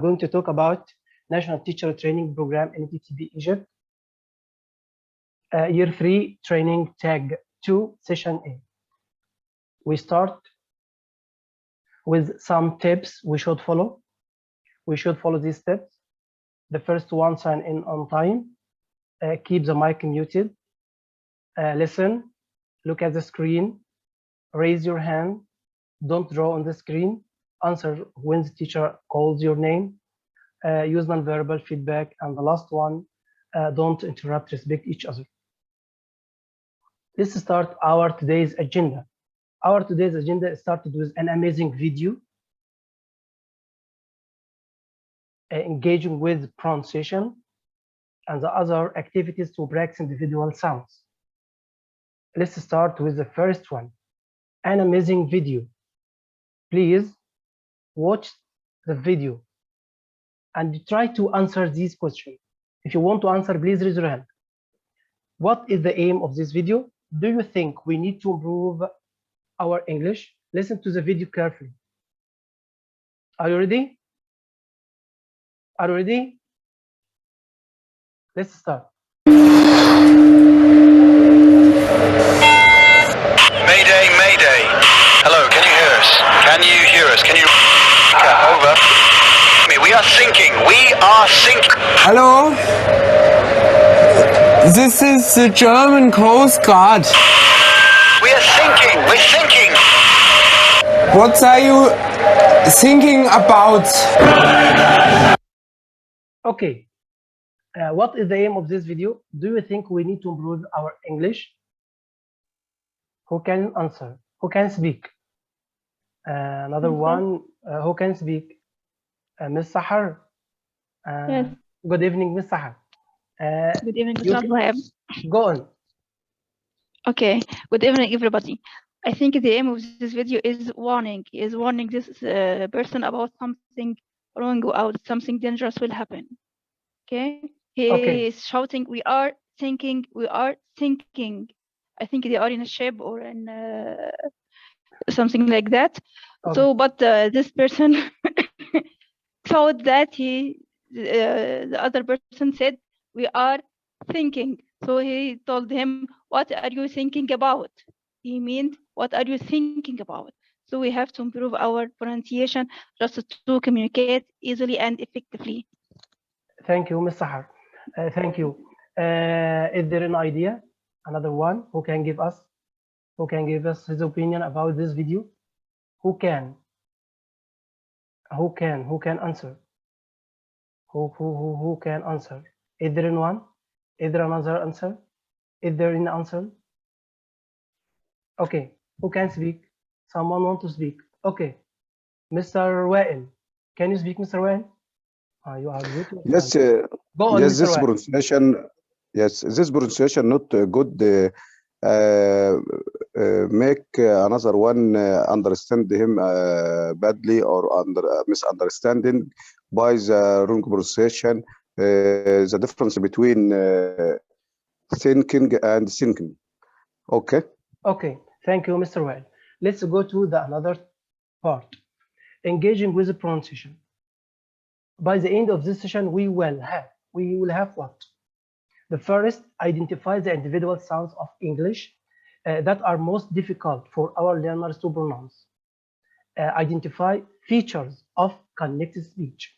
Going to talk about National Teacher Training Program in TTP Egypt, Year 3 Training Tag 2, Session A. We start with some tips we should follow. We should follow these steps. The first one, sign in on time. Keep the mic muted. Listen, look at the screen, raise your hand, don't draw on the screen, answer when the teacher calls your name, use non-verbal feedback, and the last one, don't interrupt, respect each other. Let's start our today's agenda. Our today's agenda started with an amazing video engaging with pronunciation and the other activities to practice individual sounds. Let's start with the first one, an amazing video. Please watch the video and try to answer these questions. If you want to answer, please raise your hand. What is the aim of this video? Do you think we need to improve our English? Listen to the video carefully. Are you ready? Are you ready? Let's start. Mayday, mayday. Hello, can you hear us? Can you hear us? Can you... Over. We are sinking. We are sinking. Hello? This is the German Coast Guard. We are sinking. We're sinking. What are you thinking about? Okay. What is the aim of this video? Do you think we need to improve our English? Who can answer? Who can speak? Another one, who can speak? Miss Sahar. Yes. Good evening, Miss Sahar. Good evening, you Mr.AbdulWahab. Go on. Okay. Good evening, everybody. I think the aim of this video is warning this person about something wrong or something dangerous will happen. Okay. He Okay. is shouting, "We are thinking, we are thinking." I think they are in a ship or in something like that. Okay. So, but this person thought that the other person said, "We are thinking." So he told him, "What are you thinking about?" He meant, "What are you thinking about?" So we have to improve our pronunciation just to communicate easily and effectively. Thank you, Miss Sahar. Thank you. Is there an idea? Another one who can give us? Who can give us his opinion about this video? Who can? Who can? Who can answer? Who can answer? Is there one? Is there another answer? Is there an answer? Okay. Who can speak? Someone want to speak? Okay. Mr. Wael, can you speak, Mr. Wael? You are good. Yes, Go on, yes, Mr. this Wael. pronunciation, yes, this pronunciation not good. Make another one understand him badly or misunderstanding by the wrong pronunciation. The difference between thinking and thinking. Okay. Okay. Thank you, Mr. Wael. Let's go to the another part. Engaging with the pronunciation. By the end of this session, we will have what? The first, identify the individual sounds of English that are most difficult for our learners to pronounce. Identify features of connected speech.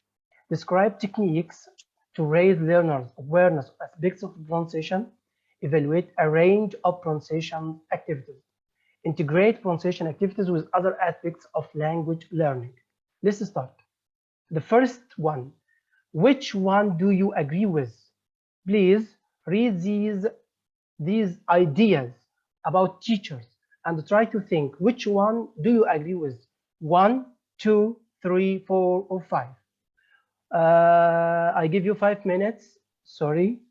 Describe techniques to raise learners' awareness of aspects of pronunciation. Evaluate a range of pronunciation activities. Integrate pronunciation activities with other aspects of language learning. Let's start. The first one, which one do you agree with? Please read these ideas about teachers and try to think which one do you agree with? 1, 2, 3, 4, or 5. I give you 5 minutes. Sorry.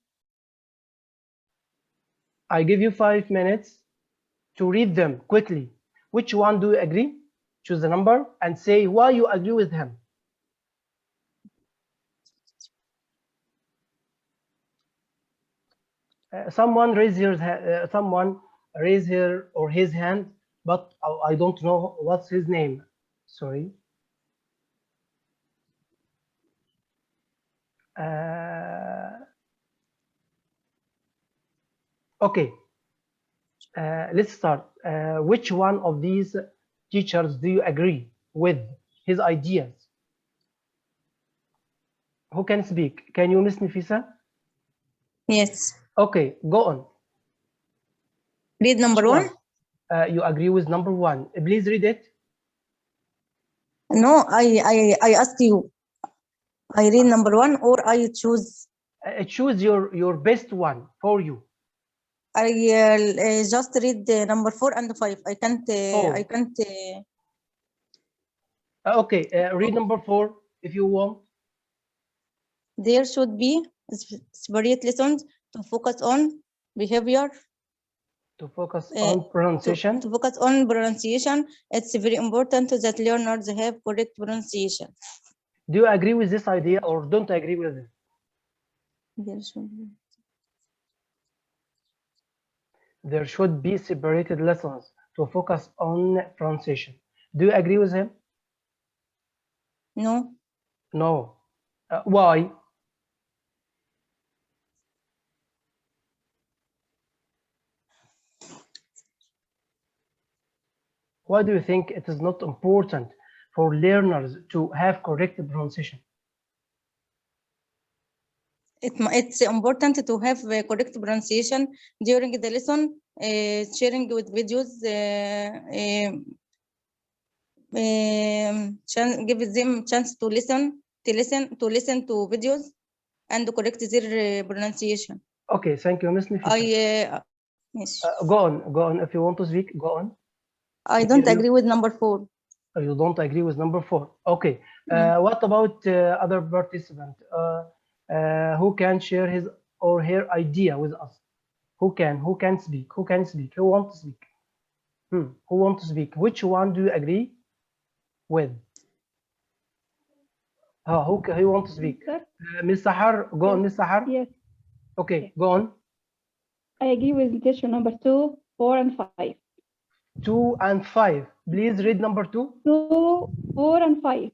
I give you 5 minutes to read them quickly. Which one do you agree? Choose the number and say why you agree with him. Someone raise her or his hand, but I don't know what's his name. Sorry. Okay, let's start. Which one of these teachers do you agree with his ideas? Who can speak? Can you, Miss Nafisa? Yes. Okay, go on. Read number Which one. You agree with number one. Please read it. No, I asked you. I read number one or I choose. Choose your best one for you. I just read number 4 and 5. I can't. I can't. Okay, read number 4 if you want. There should be separate lessons to focus on behavior. To focus on pronunciation. To focus on pronunciation, it's very important that learners have correct pronunciation. Do you agree with this idea or don't agree with it? There should be separated lessons to focus on pronunciation. Do you agree with him? No. No. Why? Why do you think it is not important for learners to have correct pronunciation? It's important to have correct pronunciation during the lesson, sharing with videos, give them chance to listen to videos and correct their pronunciation. Okay, thank you, Miss Nafisa. Yes. Go on. If you want to speak, go on. I don't agree with number 4. You don't agree with number 4. Okay. What about other participant who can share his or her idea with us? Who can speak? Who can speak? Who wants to speak? Who wants to speak? Which one do you agree with? Who wants to speak? Miss Sahar, go on, Miss Sahar. Yes. Okay, go on. I agree with teacher number 2, 4, and 5. 2 and 5. Please read number 2. 2, 4, and 5.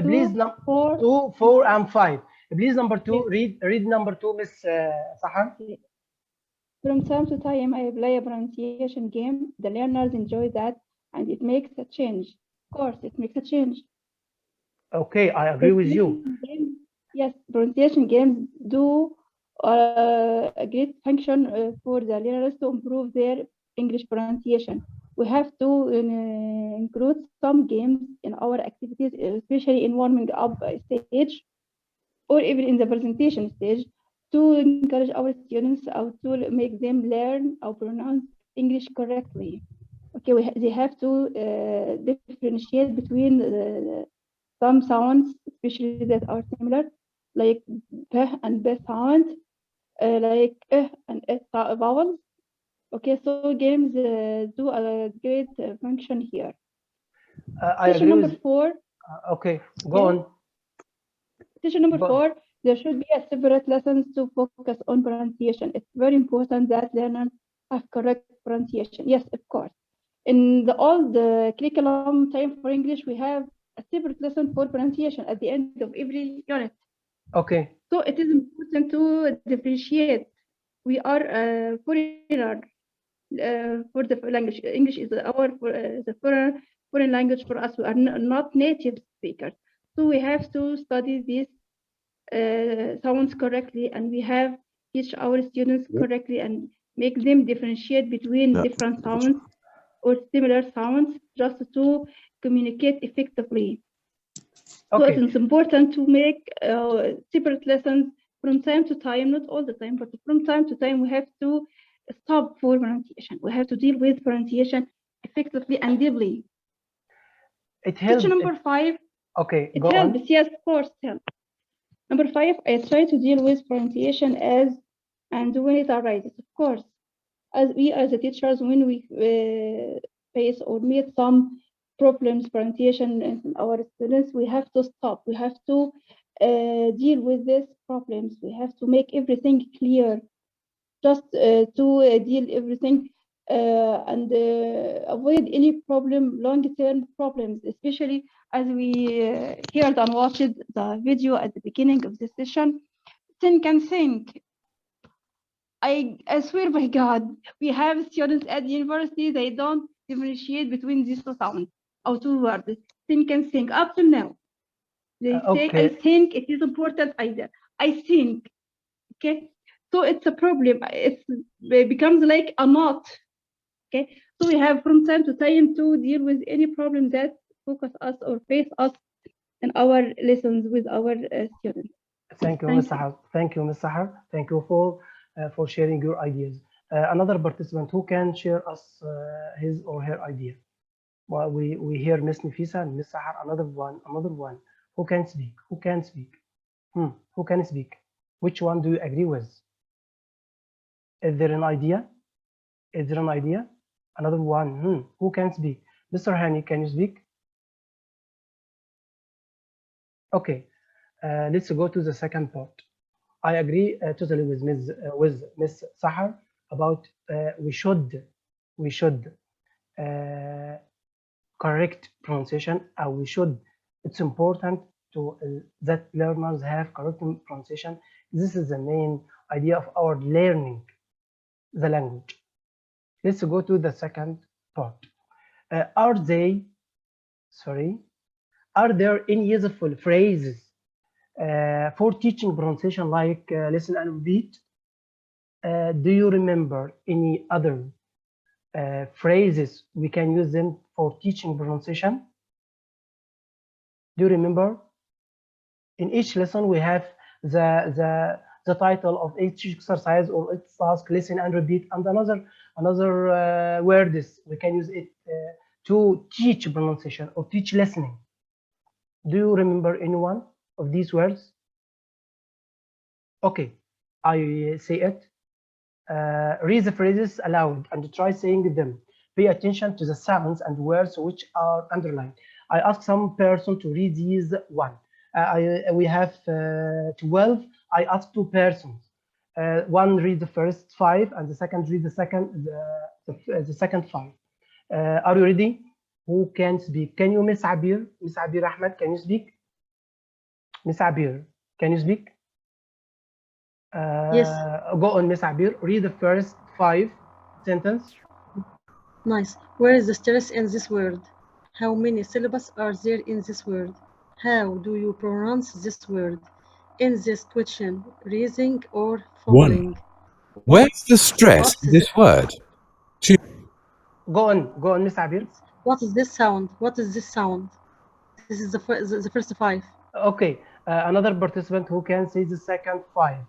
Please, 4, 2, 4, and 5. Please, number 2. Yes. Read number 2, Miss Sahar. From time to time, I play a pronunciation game. The learners enjoy that, and it makes a change. Of course, it makes a change. Okay, I agree with you. Yes, pronunciation games do a great function for the learners to improve their English pronunciation. We have to include some games in our activities, especially in warming up stage or even in the presentation stage, to encourage our students how to make them learn how to pronounce English correctly. Okay, they have to differentiate between some sounds, especially that are similar, like p and b sound, like and s vowels. Okay, so games do a great function here. I agree number with 4. Okay, go on. Session number 4, there should be a separate lessons to focus on pronunciation. It's very important that learners have correct pronunciation. Yes, of course. In the old curriculum time for English, we have a separate lesson for pronunciation at the end of every unit. Okay. So it is important to differentiate. We are a foreigner for the language. English is our the foreign language for us. We are not native speakers. So we have to study these sounds correctly, and we have teach our students correctly and make them differentiate between different sounds or similar sounds just to communicate effectively. Okay. So it's important to make separate lessons from time to time, not all the time, but from time to time we have to stop for pronunciation. We have to deal with pronunciation effectively and deeply. It helps. Number 5. Okay, it go helps. on. Yes, of course, it helps. Number 5, I try to deal with pronunciation as and when it arises. Of course, as the teachers, when we face or meet some problems pronunciation in our students, we have to stop. We have to deal with these problems. We have to make everything clear, just to deal everything and avoid any problem, long-term problems, especially as we heard and watched the video at the beginning of the session. Think and think. I swear by God, we have students at the university, they don't differentiate between these two sounds or two words. Think and think up to now. They say, I Okay, think it is important either. I think, okay? So it's a problem. It becomes like a knot, okay? So we have from time to time to deal with any problem that focus us or face us in our lessons with our students. thank you, Thank Ms. you. Sahar. Thank you, Ms. Sahar. Thank you for sharing your ideas. Another participant who can share us his or her idea. Well, we hear Miss Nifisa and Miss Sahar. Another one. Who can speak? Who can speak? Who can speak? Which one do you agree with? Is there an idea? Is there an idea? Another one. Who can speak? Mr. Hani, can you speak? Okay. Let's go to the second part. I agree totally with Miss Sahar about we should correct pronunciation. We should. It's important to that learners have correct pronunciation. This is the main idea of our learning the language. Let's go to the second part. Are there any useful phrases for teaching pronunciation like listen and repeat? Do you remember any other phrases we can use them for teaching pronunciation? Do you remember? In each lesson we have the title of each exercise or each task, listen and repeat, and another words we can use it to teach pronunciation or teach listening. Do you remember any one of these words? Okay, I say it. Read the phrases aloud and try saying them. Pay attention to the sounds and words which are underlined. I ask some person to read these one. We have 12. I ask two persons. One read the first five and the second read the second five. Are you ready? Who can speak? Can you, Miss Abir? Miss Abir Ahmed, can you speak? Miss Abir, can you speak? Yes. Go on, Miss Abir. Read the first five sentence. Nice. Where is the stress in this word? How many syllables are there in this word? How do you pronounce this word? In this question, raising or falling? Where's the stress What's in this word? Go on, Miss Abir. What is this sound? What is this sound? This is the first five. Okay, another participant who can say the second five.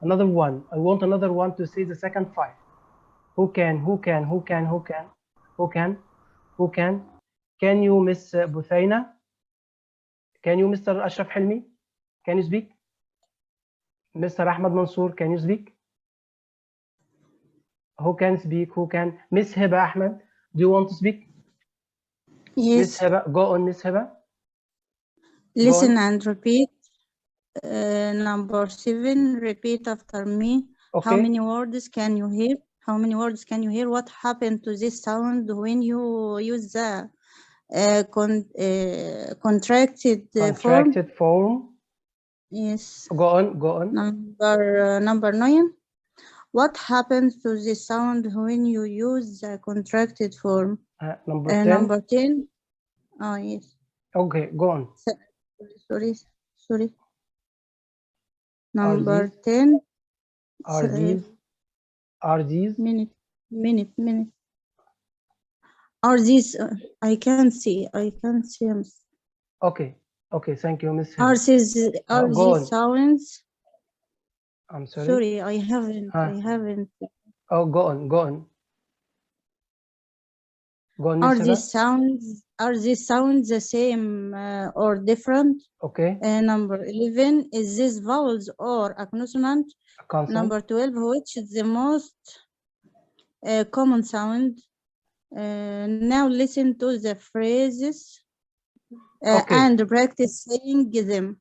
Another one. I want another one to say the second five. Who can? Can you, Miss Buthaina? Can you, Mr. Ashraf Helmi? Can you speak? Mr. Ahmad Mansour, can you speak? Who can speak? Who can? Miss Hiba Ahmed, do you want to speak? Miss Yes. Hiba, go on, Miss Hiba. Listen and repeat. Number 7, repeat after me. Okay. How many words can you hear? How many words can you hear? What happened to this sound when you use the contracted form? Yes. Go on. Number 9. What happens to this sound when you use the contracted form? Number 10. Number 10. Oh, yes. Okay, go on. Sorry. Number 10. Are these? Minute. Are these? I can't see. Okay, thank you, Miss Hiba. Are these sounds? I'm sorry. Sorry, I haven't. Oh, go on. Go on, Are Miss Hiba. Are these sounds the same or different? Okay. Number 11, is this vowels or a consonant? Consonant. Number 12, which is the most common sound? Now listen to the phrases and practice saying them.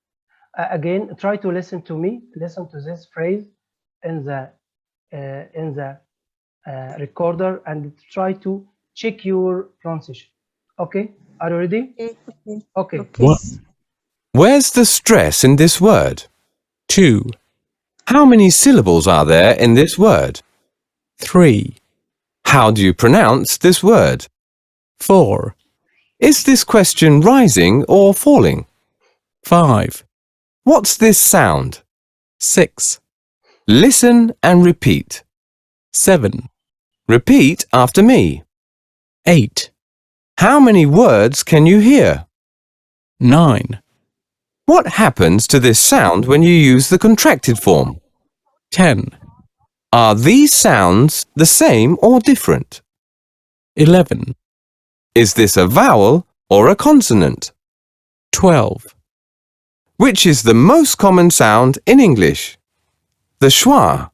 Again, try to listen to me. Listen to this phrase in the recorder and try to check your pronunciation. Okay, are you ready? Okay. Where's the stress in this word? 2. How many syllables are there in this word? 3, How do you pronounce this word? 4, Is this question rising or falling? 5, What's this sound? 6, Listen and repeat. 7, Repeat after me. 8, How many words can you hear? 9, What happens to this sound when you use the contracted form? 10, Are these sounds the same or different? 11, Is this a vowel or a consonant? 12, Which is the most common sound in English? The schwa.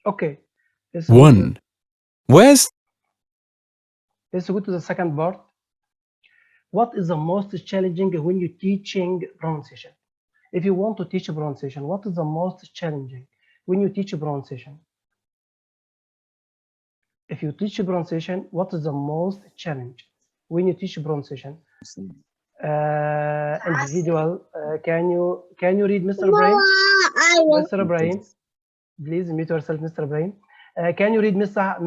Okay, let's go to, 1, Where's let's go to the second part. What is the most challenging when you're teaching pronunciation? If you want to teach pronunciation, what is the most challenging when you teach pronunciation? If you teach pronunciation, what is the most challenge when you teach pronunciation? Individual, can you read Mr. Ibrahim? Mr. Ibrahim, please mute yourself, Mr. Ibrahim. Can you read Miss Soha?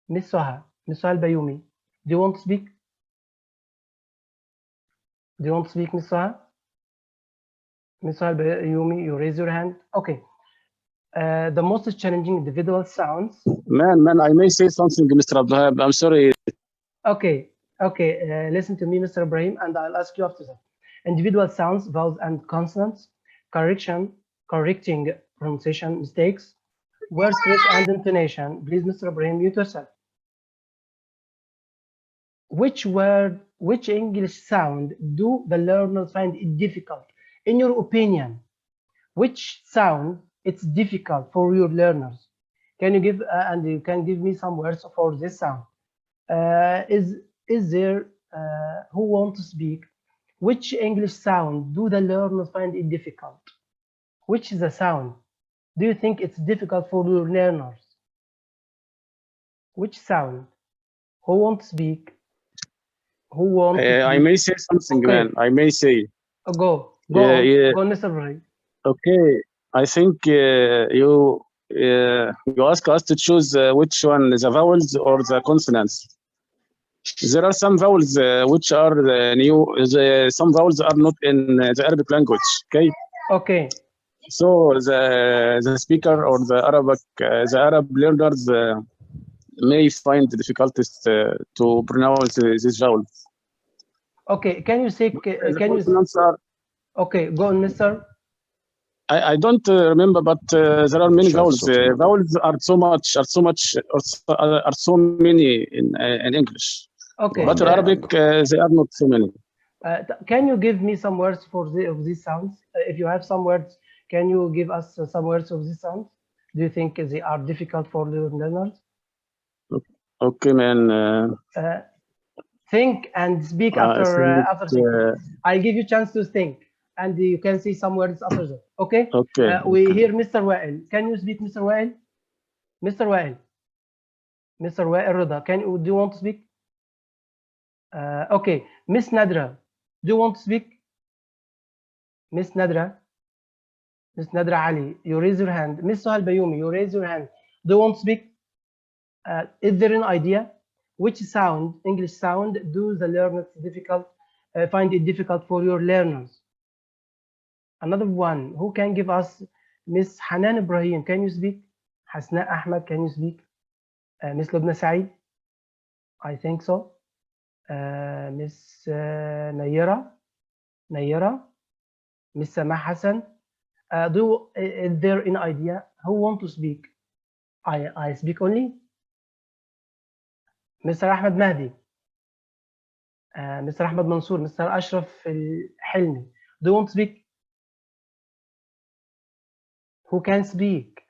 Miss Soha Al-Bayoumi. Do you want to speak? Do you want to speak, Miss Soha? Miss Soha Al-Bayoumi, you raise your hand. Okay. The most challenging individual sounds. Man, I may say something, Mr. AbdulWahab. I'm sorry. Okay. Listen to me, Mr. Ibrahim, and I'll ask you after that. Individual sounds, vowels, and consonants, correcting pronunciation mistakes, word stress and intonation. Please, Mr. Ibrahim, mute yourself. Which English sound do the learners find it difficult? In your opinion, which sound it's difficult for your learners? Can you give and you can give me some words for this sound? Is there who want to speak? Which English sound do the learners find it difficult? Which is the sound do you think it's difficult for your learners? Which sound? Who won't speak? Who won't? I may say something, Okay. man. I may say. Go, Yeah. go, Mr. Ibrahim. Okay. I think you ask us to choose which one, the vowels or the consonants. There are some vowels which are new. Some vowels are not in the Arabic language. Okay. Okay. So the speaker or the Arab learners may find the difficulties to pronounce these vowels. Okay. Can you say? Can you? Are, okay. Go on, Mr. I don't remember, but there are many vowels. Vowels are so many in English. Okay. But in Arabic, they are not so many. Can you give me some words of these sounds? If you have some words, can you give us some words of these sounds? Do you think they are difficult for the learners? Okay, man. Think and speak after thinking. I'll give you a chance to think, and you can see some words after that. Okay. Okay. We hear Mr. Wael. Can you speak, Mr. Wael? Mr. Wael. Mr. Wael Rida. Do you want to speak? Okay. Miss Nadra. Do you want to speak? Miss Nadra. Miss Nadra Ali. You raise your hand. Miss Soha Al-Bayoumi. You raise your hand. Do you want to speak? Is there an idea? Which sound, English sound, do the learners find it difficult for your learners? Another one, who can give us? Miss Hanan Ibrahim, can you speak? Hasna Ahmed, can you speak? Miss Lubna Saeed, I think so. Miss Nayira, Miss Samah Hassan. Is there an idea? Who want to speak? I speak only. Mr. Ahmed Mahdi, Mr. Ahmed Mansour, Mr. Ashraf Hilmi. Do you want to speak? Who can speak?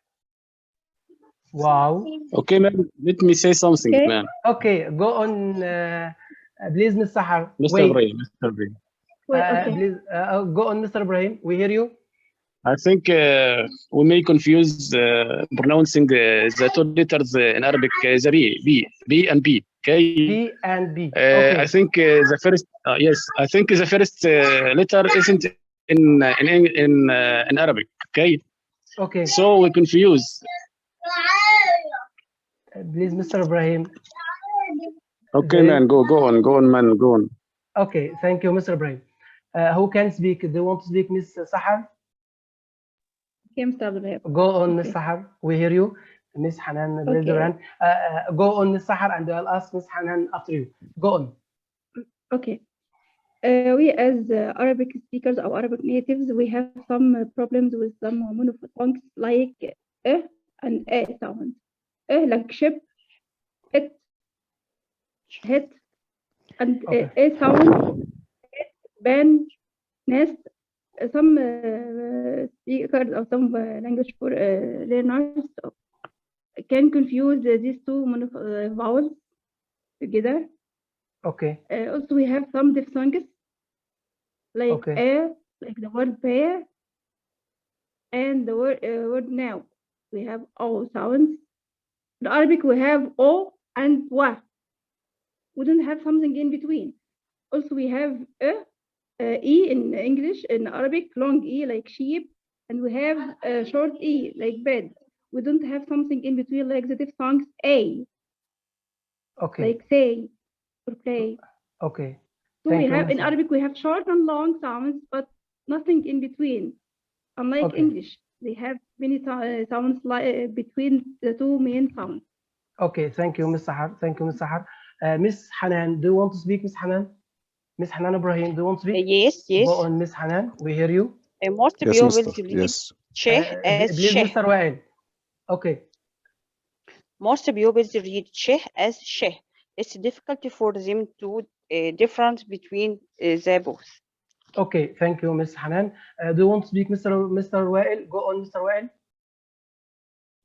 Wow. Okay, man. Let me say something, man. Okay, go on, please, Mr. Sahar. Mr. Ibrahim. Please go on, Mr. Ibrahim. We hear you. I think we may confuse pronouncing the two letters in Arabic, the B and B. Okay. B and B. Okay. I think the first, yes, I think the first letter isn't in Arabic. Okay. Okay. So we confuse. Please, Mr. Ibrahim. Okay, man. Go on, man. Go on. Okay, thank you, Mr. Ibrahim. Who can speak? Do you want to speak, Miss Sahar? Okay, Mr. Go on, Okay. Miss Sahar. We hear you. Miss Hanan, raise your Okay. hand. Go on, Miss Sahar, and I'll ask Miss Hanan after you. Go on. Okay. We as Arabic speakers or Arabic natives, we have some problems with some monophthongs like and a sound. Like ship, it, hit, and Okay. a sound, ban, nest. Some speakers or some language for learners can confuse these two vowels together. Okay. Also, we have some diphthongs like Okay. like the word pair and the word now. We have O sounds. In Arabic, we have O and wa. We don't have something in between. Also, we have E in English, in Arabic, long E like sheep, and we have short E like bed. We don't have something in between like the diphthongs A, Okay. like say or play. Okay. So Thank we you, have in Miss. Arabic we have short and long sounds, but nothing in between. Unlike Okay. English, they have many sounds like between the two main sounds. Okay. Thank you, Miss Sahar. Thank you, Miss Sahar. Miss Hanan, do you want to speak, Miss Hanan? Miss Hanan Ibrahim, do you want to speak? Yes, yes. Go on, Miss Hanan. We hear you. Most Yes, people Mister. read Yes. Sheikh as Please, Sheikh. Mr. Wael. Okay. Most people read Sheikh as Sheikh. It's difficult for them to difference between the both. Okay. Thank you, Miss Hanan. Do you want to speak, Mr. Wael? Go on, Mr. Wael.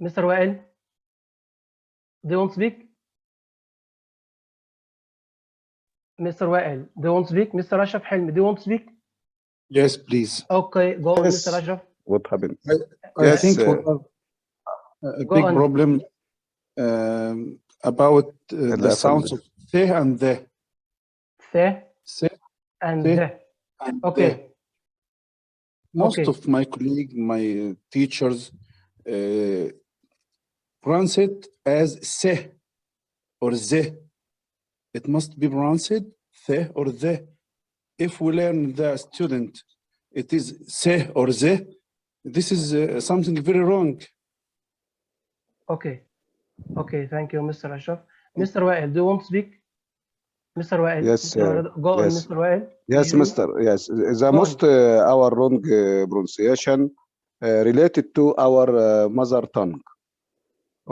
Mr. Wael, do you want to speak? Mr. Wael, do you want to speak? Mr. Ashraf Helmi, do you want to speak? Yes, please. Okay, go on, Mr. Yes. Ashraf. What happened? I Yes. think we have a Go big on. problem about the الأفل. sounds of the and the. The The and the the. and Okay. the. Most Okay. of my colleagues, my teachers, pronounce it as se or the. It must be pronounced the or the. If we learn the student, it is se or the. This is something very wrong. Okay. Okay. Thank you, Mr. Ashraf. Mr. Wael, do you want to speak? Mr. Wael. Yes. Mr. Go on, Yes. Mr. Wael. Yes, Mister. Yes. The Go most our wrong pronunciation related to our mother tongue.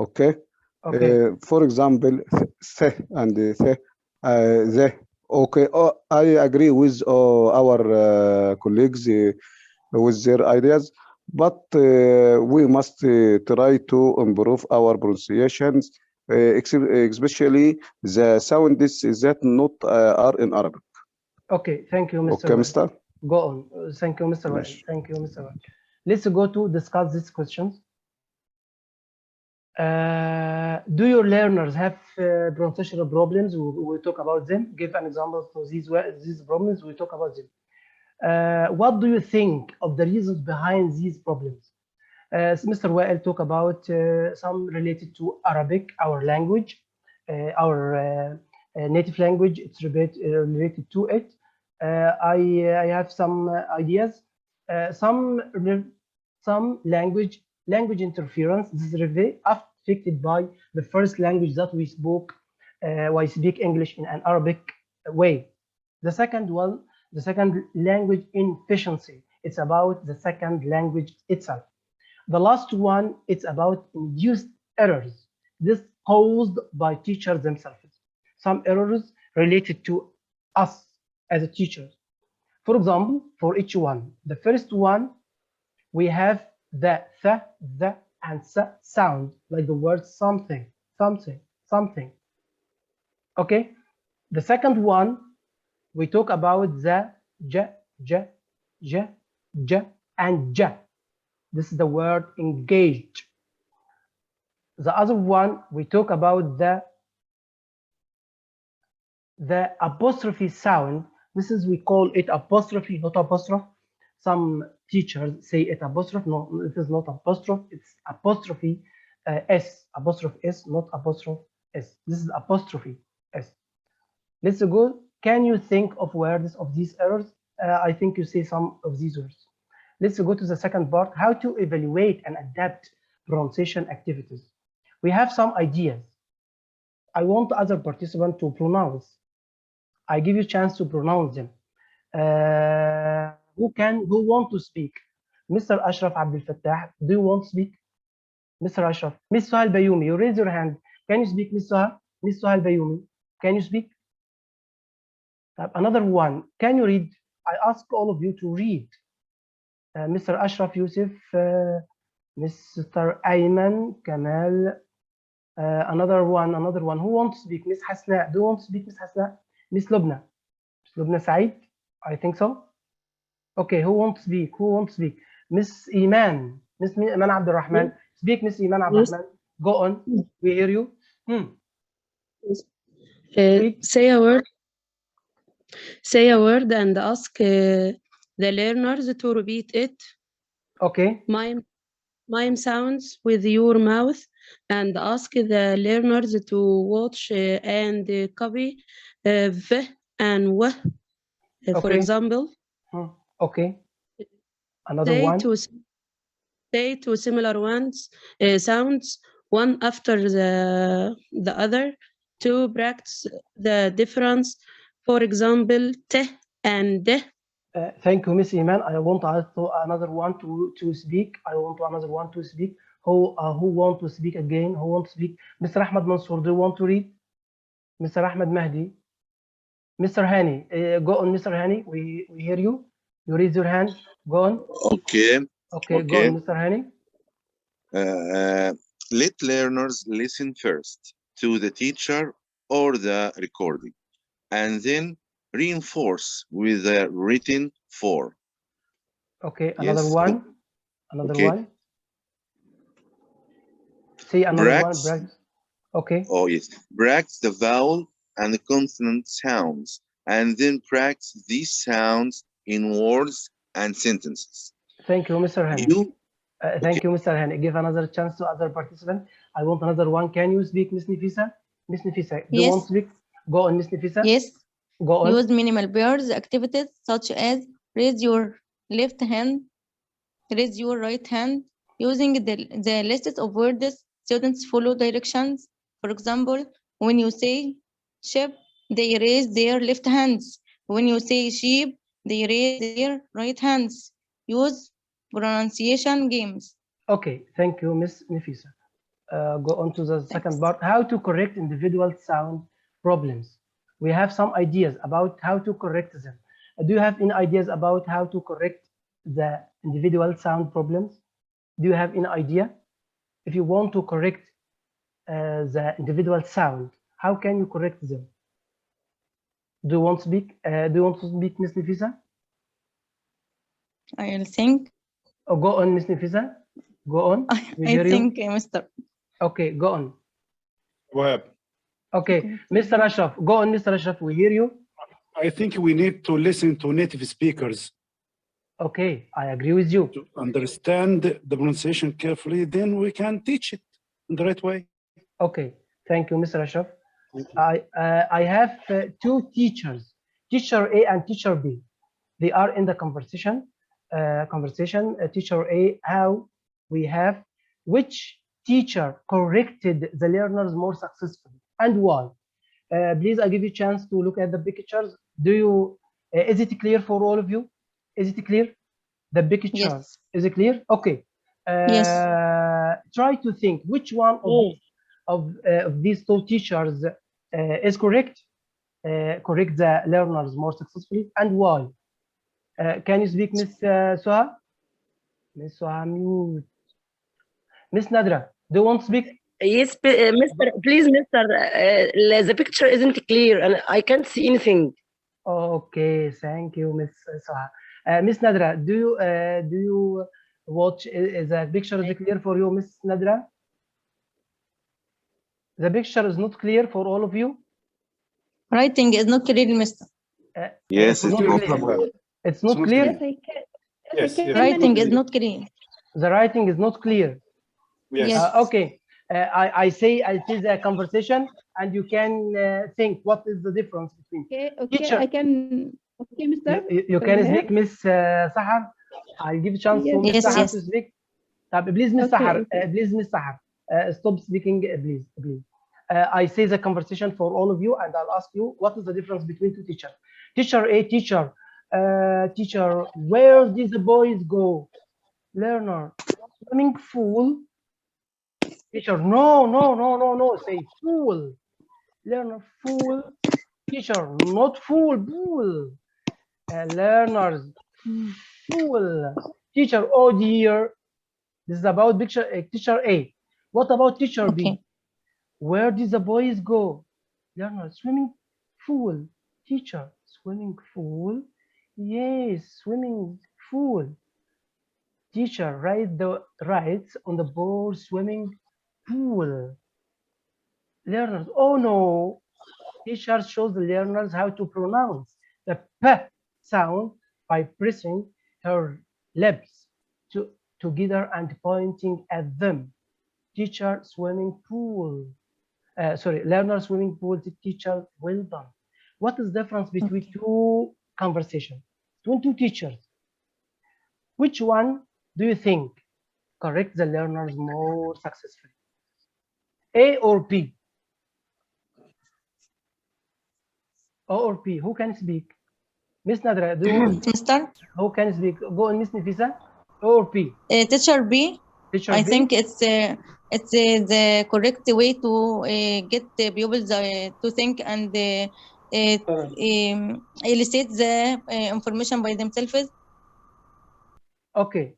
Okay. Okay. For example, th and the. Okay. Oh, I agree with our colleagues with their ideas, but we must try to improve our pronunciations, especially the sounds that not are in Arabic. Okay. Thank you, Mr. Okay, Wael. Mister. Go on. Thank you, Mr. Wael. ماشي. Thank you, Mr. Wael. Let's go to discuss these questions. Do your learners have pronunciation problems? We talk about them. Give an example for these problems. We talk about them. What do you think of the reasons behind these problems? Mr. Wael talk about some related to Arabic, our language, our native language. It's related to it. I have some ideas. Some language interference. This is affected by the first language that we spoke. We speak English in an Arabic way. The second language inefficiency. It's about the second language itself. The last one, it's about induced errors. This caused by teachers themselves. Some errors related to us as a teacher. For example, for each one, the first one, we have the and sound, like the word something, something, something. Okay. The second one, we talk about the j, and ja. This is the word engaged. The other one, we talk about the apostrophe sound. This is, we call it apostrophe, not apostrophe. Some teachers say it apostrophe. No, it is not apostrophe. It's apostrophe S. Apostrophe S, not apostrophe S. This is apostrophe S. Let's go. Can you think of words of these errors? I think you say some of these words. Let's go to the second part, how to evaluate and adapt pronunciation activities. We have some ideas. I want other participant to pronounce. I give you a chance to pronounce them. Who want to speak? Mr. Ashraf Abdul Fattah, do you want to speak? Mr. Ashraf. Miss Suhal Bayoumi, you raise your hand. Can you speak, Miss Suhal? Miss Suhal Bayoumi, can you speak? Another one, can you read? I ask all of you to read. Mr. Ashraf Yusuf, Mr. Ayman, Kamal, another one. Who wants to speak? Miss Hasna, do you want to speak, Miss Hasna? Miss Lubna. Miss Lubna Said, I think so. Okay, who wants to speak? Miss Iman, Miss Iman Abdul Rahman. Speak, Miss Iman Abdul Rahman. Go on, we hear you. Say a word and ask the learners to repeat it. Okay. Mime sounds with your mouth and ask the learners to watch and copy v and w. For example. Okay. Another one. Say two similar ones, sounds, one after the other, to practice the difference. For example, t and d. Thank you, Miss Iman. I want another one to speak. Who want to speak again? Who wants to speak? Mr. Ahmed Mansour, do you want to read? Mr. Ahmed Mahdi. Mr. Hani, go on, Mr. Hani. We hear you. You raise your hand. Go on. Okay. Okay. Go on, Mr. Hani. Let learners listen first to the teacher or the recording, and then reinforce with the written form. Okay, another one. Say another Practice. one. Practice. Okay. Oh yes. Practice the vowel and the consonant sounds, and then practice these sounds in words and sentences. Thank you, Mr. Hani. Thank you, Mr. Hani. Give another chance to other participants. I want another one. Can you speak, Miss Nifisa? Miss Nifisa, do you want to speak? Go on, Miss Nifisa. Yes. Go on. Use minimal pairs activities such as raise your left hand, raise your right hand. Using the list of words, students follow directions. For example, when you say ship, they raise their left hands. When you say sheep, they raise their right hands. Use pronunciation games. Okay, thank you, Miss Nifisa. Go on to the second part, how to correct individual sound problems. We have some ideas about how to correct them. Do you have any ideas about how to correct the individual sound problems? Do you have any idea? If you want to correct the individual sound, how can you correct them? Do you want to speak? Miss Nifisa? I'll think. Oh, go on, Miss Nifisa. Go on. I think, Mr. Okay, go on. Wahab. Okay, Mr. Ashraf, go on, Mr. Ashraf, we hear you. I think we need to listen to native speakers. Okay, I agree with you. To understand the pronunciation carefully, then we can teach it in the right way. Okay, thank you, Mr. Ashraf. I have two teachers, teacher A and teacher B. They are in the conversation. Teacher A, how we have, which teacher corrected the learners more successfully and why? Please, I give you a chance to look at the pictures. Do you, is it clear for all of you? Is it clear? The picture, yes. Is it clear? Okay. Yes. Try to think which one of these two teachers is correct, correct the learners more successfully, and why? Can you speak, Miss Suha? Miss Suha, mute. Miss Nadra, do you want to speak? Yes, please, Mr. The picture isn't clear and I can't see anything. Okay, thank you, Miss Suha. Miss Nadra, do you watch? Is the picture is clear for you, Miss Nadra? The picture is not clear for all of you. Writing is not clear, Mr. Yes, it's not clear. It's not clear. Yes, yes. Writing is not clear. The writing is not clear. Yes. Okay. I say the conversation, and you can think what is the difference between Okay, teacher. I can. Okay, Mr. You can speak, Miss Sahar. I'll give a chance to Miss Yes, Sahar yes. to speak. Please, Miss Okay, Sahar. okay. Please, Miss Sahar. Stop speaking, please, please. I say the conversation for all of you, and I'll ask you what is the difference between two teachers. Teacher A, teacher, teacher. Where did the boys go? Learner, swimming pool. Teacher, no, no, no, no, no. Say pool. Learner, pool. Teacher, not fool, pool. Learners, fool. Teacher, oh dear. This is about picture, teacher A. What about teacher B? Okay. Where did the boys go? Learner, swimming pool. Teacher, swimming pool. Yes, swimming pool. Teacher, writes on the board swimming pool. Learners, oh no. Teacher shows the learners how to pronounce the P sound by pressing her lips together and pointing at them. Teacher, swimming pool. Learner, swimming pool. Teacher, well done. What is the difference between two conversations, between two teachers? Which one do you think correct the learners more successfully? A or B? A or B? Who can speak? Miss Nadra, do you want to speak? Mister? Who can speak? Go on, Miss Nifisa. A or B? Teacher B. Teacher I B? think it's the correct way to get the pupils to think and elicit the information by themselves. Okay.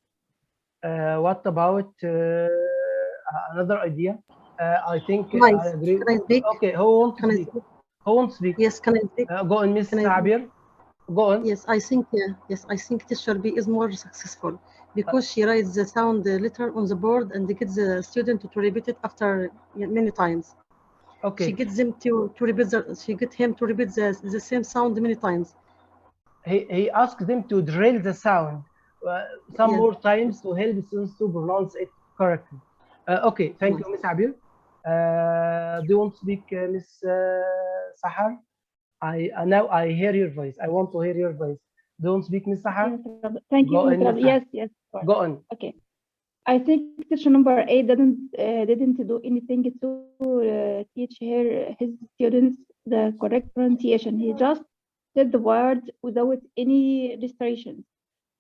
What about another idea? I think Nice. I agree. Can I speak? Okay, who wants to Can I speak? speak? Who wants to speak? Yes, can I speak? Go on, Miss Can I speak? Abir. Go on. Yes, I think teacher B is more successful because she writes the sound letter on the board and gets the student to repeat it after many times. Okay. She gets them to repeat she get him to repeat the same sound many times. He asks them to drill the sound some Yes. more times to help students to pronounce it correctly. Okay, thank you, Miss Abir. Do you want to speak, Miss Sahar? Now I hear your voice. I want to hear your voice. Don't speak, Miss Sahar. Thank you, Go on, Mr. Miss Yes, Sahar. yes. Go on. Okay. I think teacher number 8 didn't do anything to teach his students the correct pronunciation. He just said the words without any restrictions,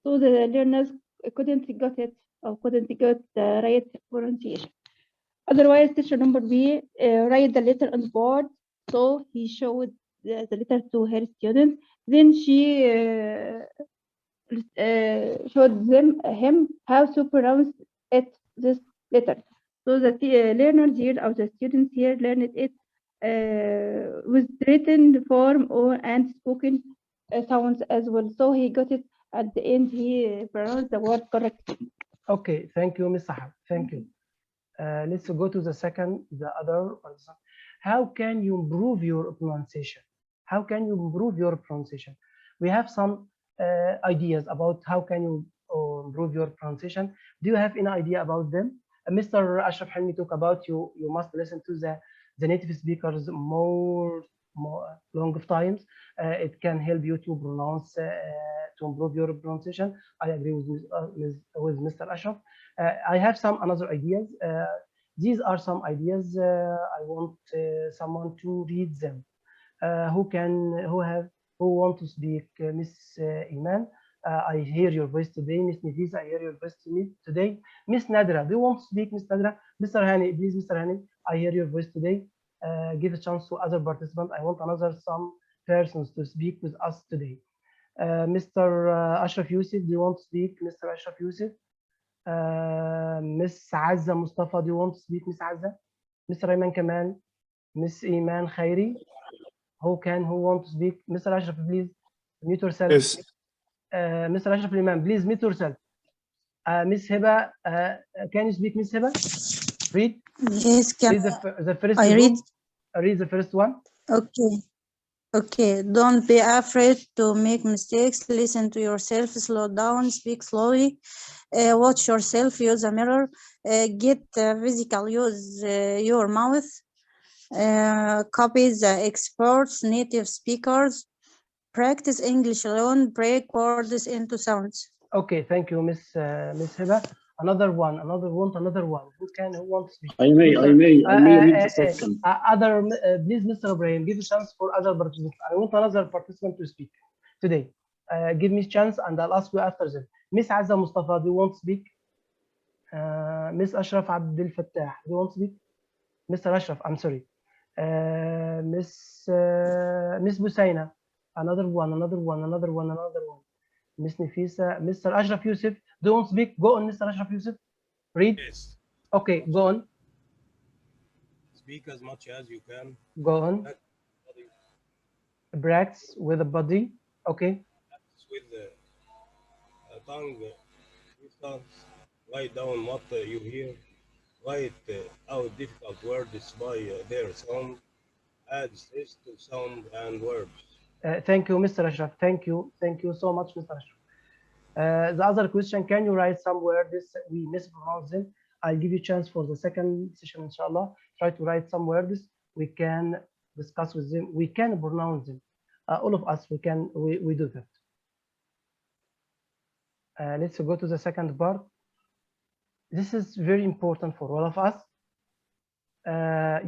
so the learners couldn't get it or couldn't get the right pronunciation. Otherwise, teacher number B write the letter on the board, so he showed the letter to her students. Then she showed him how to pronounce this letter, so that the learners here or the students here learned it with written form and spoken sounds as well. So he got it at the end. He pronounced the word correctly. Okay, thank you, Miss Sahar. Thank you. Let's go to the other one. How can you improve your pronunciation? How can you improve your pronunciation? We have some ideas about how can you improve your pronunciation. Do you have any idea about them? Mr. Ashraf Helmi talk about you must listen to the native speakers more long of times. It can help you to pronounce to improve your pronunciation. I agree with Mr. Ashraf. I have some another ideas. These are some ideas. I want someone to read them. Who want to speak? Miss Iman, I hear your voice today. Miss Nifisa, I hear your voice today. Miss Nadra, do you want to speak? Miss Nadra, Mr. Hani, please, Mr. Hani, I hear your voice today. Give a chance to other participants. I want some persons to speak with us today. Mr. Ashraf Yusuf, do you want to speak? Mr. Ashraf Yusuf. Miss Azza Mustafa, do you want to speak? Miss Azza. Mr. Ayman Kamal. Miss Iman Khairi. Who want to speak? Mr. Ashraf, please mute yourself. Yes. Mr. Ashraf Liman, please mute yourself. Miss Heba, can you speak, Miss Heba? Read. Yes, Read the first I read. Read the first one. Okay. Okay, don't be afraid to make mistakes. Listen to yourself, slow down, speak slowly, watch yourself, use a mirror, get physical, use your mouth, copy the experts, native speakers, practice English alone, break words into sounds. Okay, thank you, Miss Hiba. Another one. Who wants to speak? I may read the second. Please, Mr. Ibrahim, give a chance for other participants. I want another participant to speak today. Give me a chance, and I'll ask you after them. Miss Azza Mustafa, do you want to speak? Miss Ashraf Abdul Fattah, do you want to speak? Mr. Ashraf, I'm sorry. Miss Busaina, another one. Miss Nafisa, Mr. Ashraf Yusuf, don't speak. Go on, Mr. Ashraf Yusuf. Read. Yes. Okay, go on. Speak as much as you can. Go on. Practice with the body. Okay. Practice with the tongue. Write down what you hear. Write out difficult words by their sound. Add stress to sound and words. Thank you, Mr. Ashraf. Thank you so much, Mr. Ashraf. The other question, can you write somewhere this we mispronounce them? I'll give you a chance for the second session, inshallah. Try to write some words we can discuss with them. We can pronounce them. All of us, we do that. Let's go to the second part. This is very important for all of us.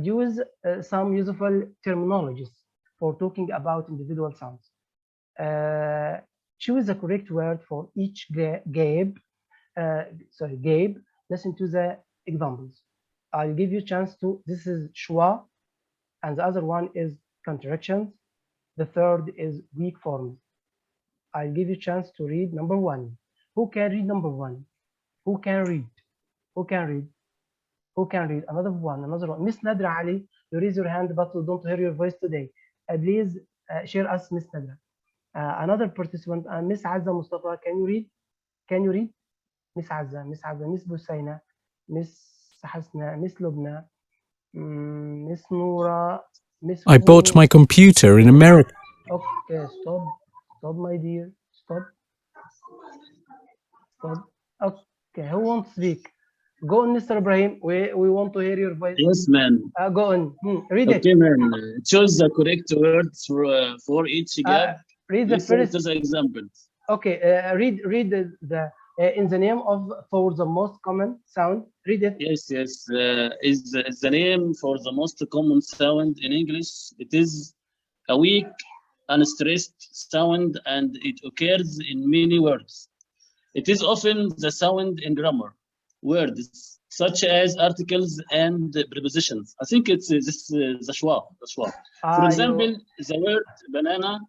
Use some useful terminologies for talking about individual sounds. Choose the correct word for each gabe. Listen to the examples. I'll give you a chance to. This is schwa, and the other one is contractions. The third is weak forms. I'll give you a chance to read number one. Who can read number one? Who can read? Another one. Miss Nadra Ali, you raise your hand, but we don't hear your voice today. Please share us, Miss Nadra. Another participant, Miss Azza Mustafa, can you read? Miss Azza, Miss Busaina, Miss Hasna, Miss Lubna, Miss Noura, Miss. I bought my computer in America. Okay, stop, my dear, stop. Okay, who wants to speak? Go on, Mr. Ibrahim. We want to hear your voice. Yes, man. Go on. Read it. Okay, man. Choose the correct words for each gap. Read the Listen first. to the examples. Okay. Read the in the name of for the most common sound. Read it. Yes. Is the name for the most common sound in English? It is a weak, unstressed sound, and it occurs in many words. It is often the sound in grammar words such as articles and prepositions. I think it's this the schwa. For example, the word banana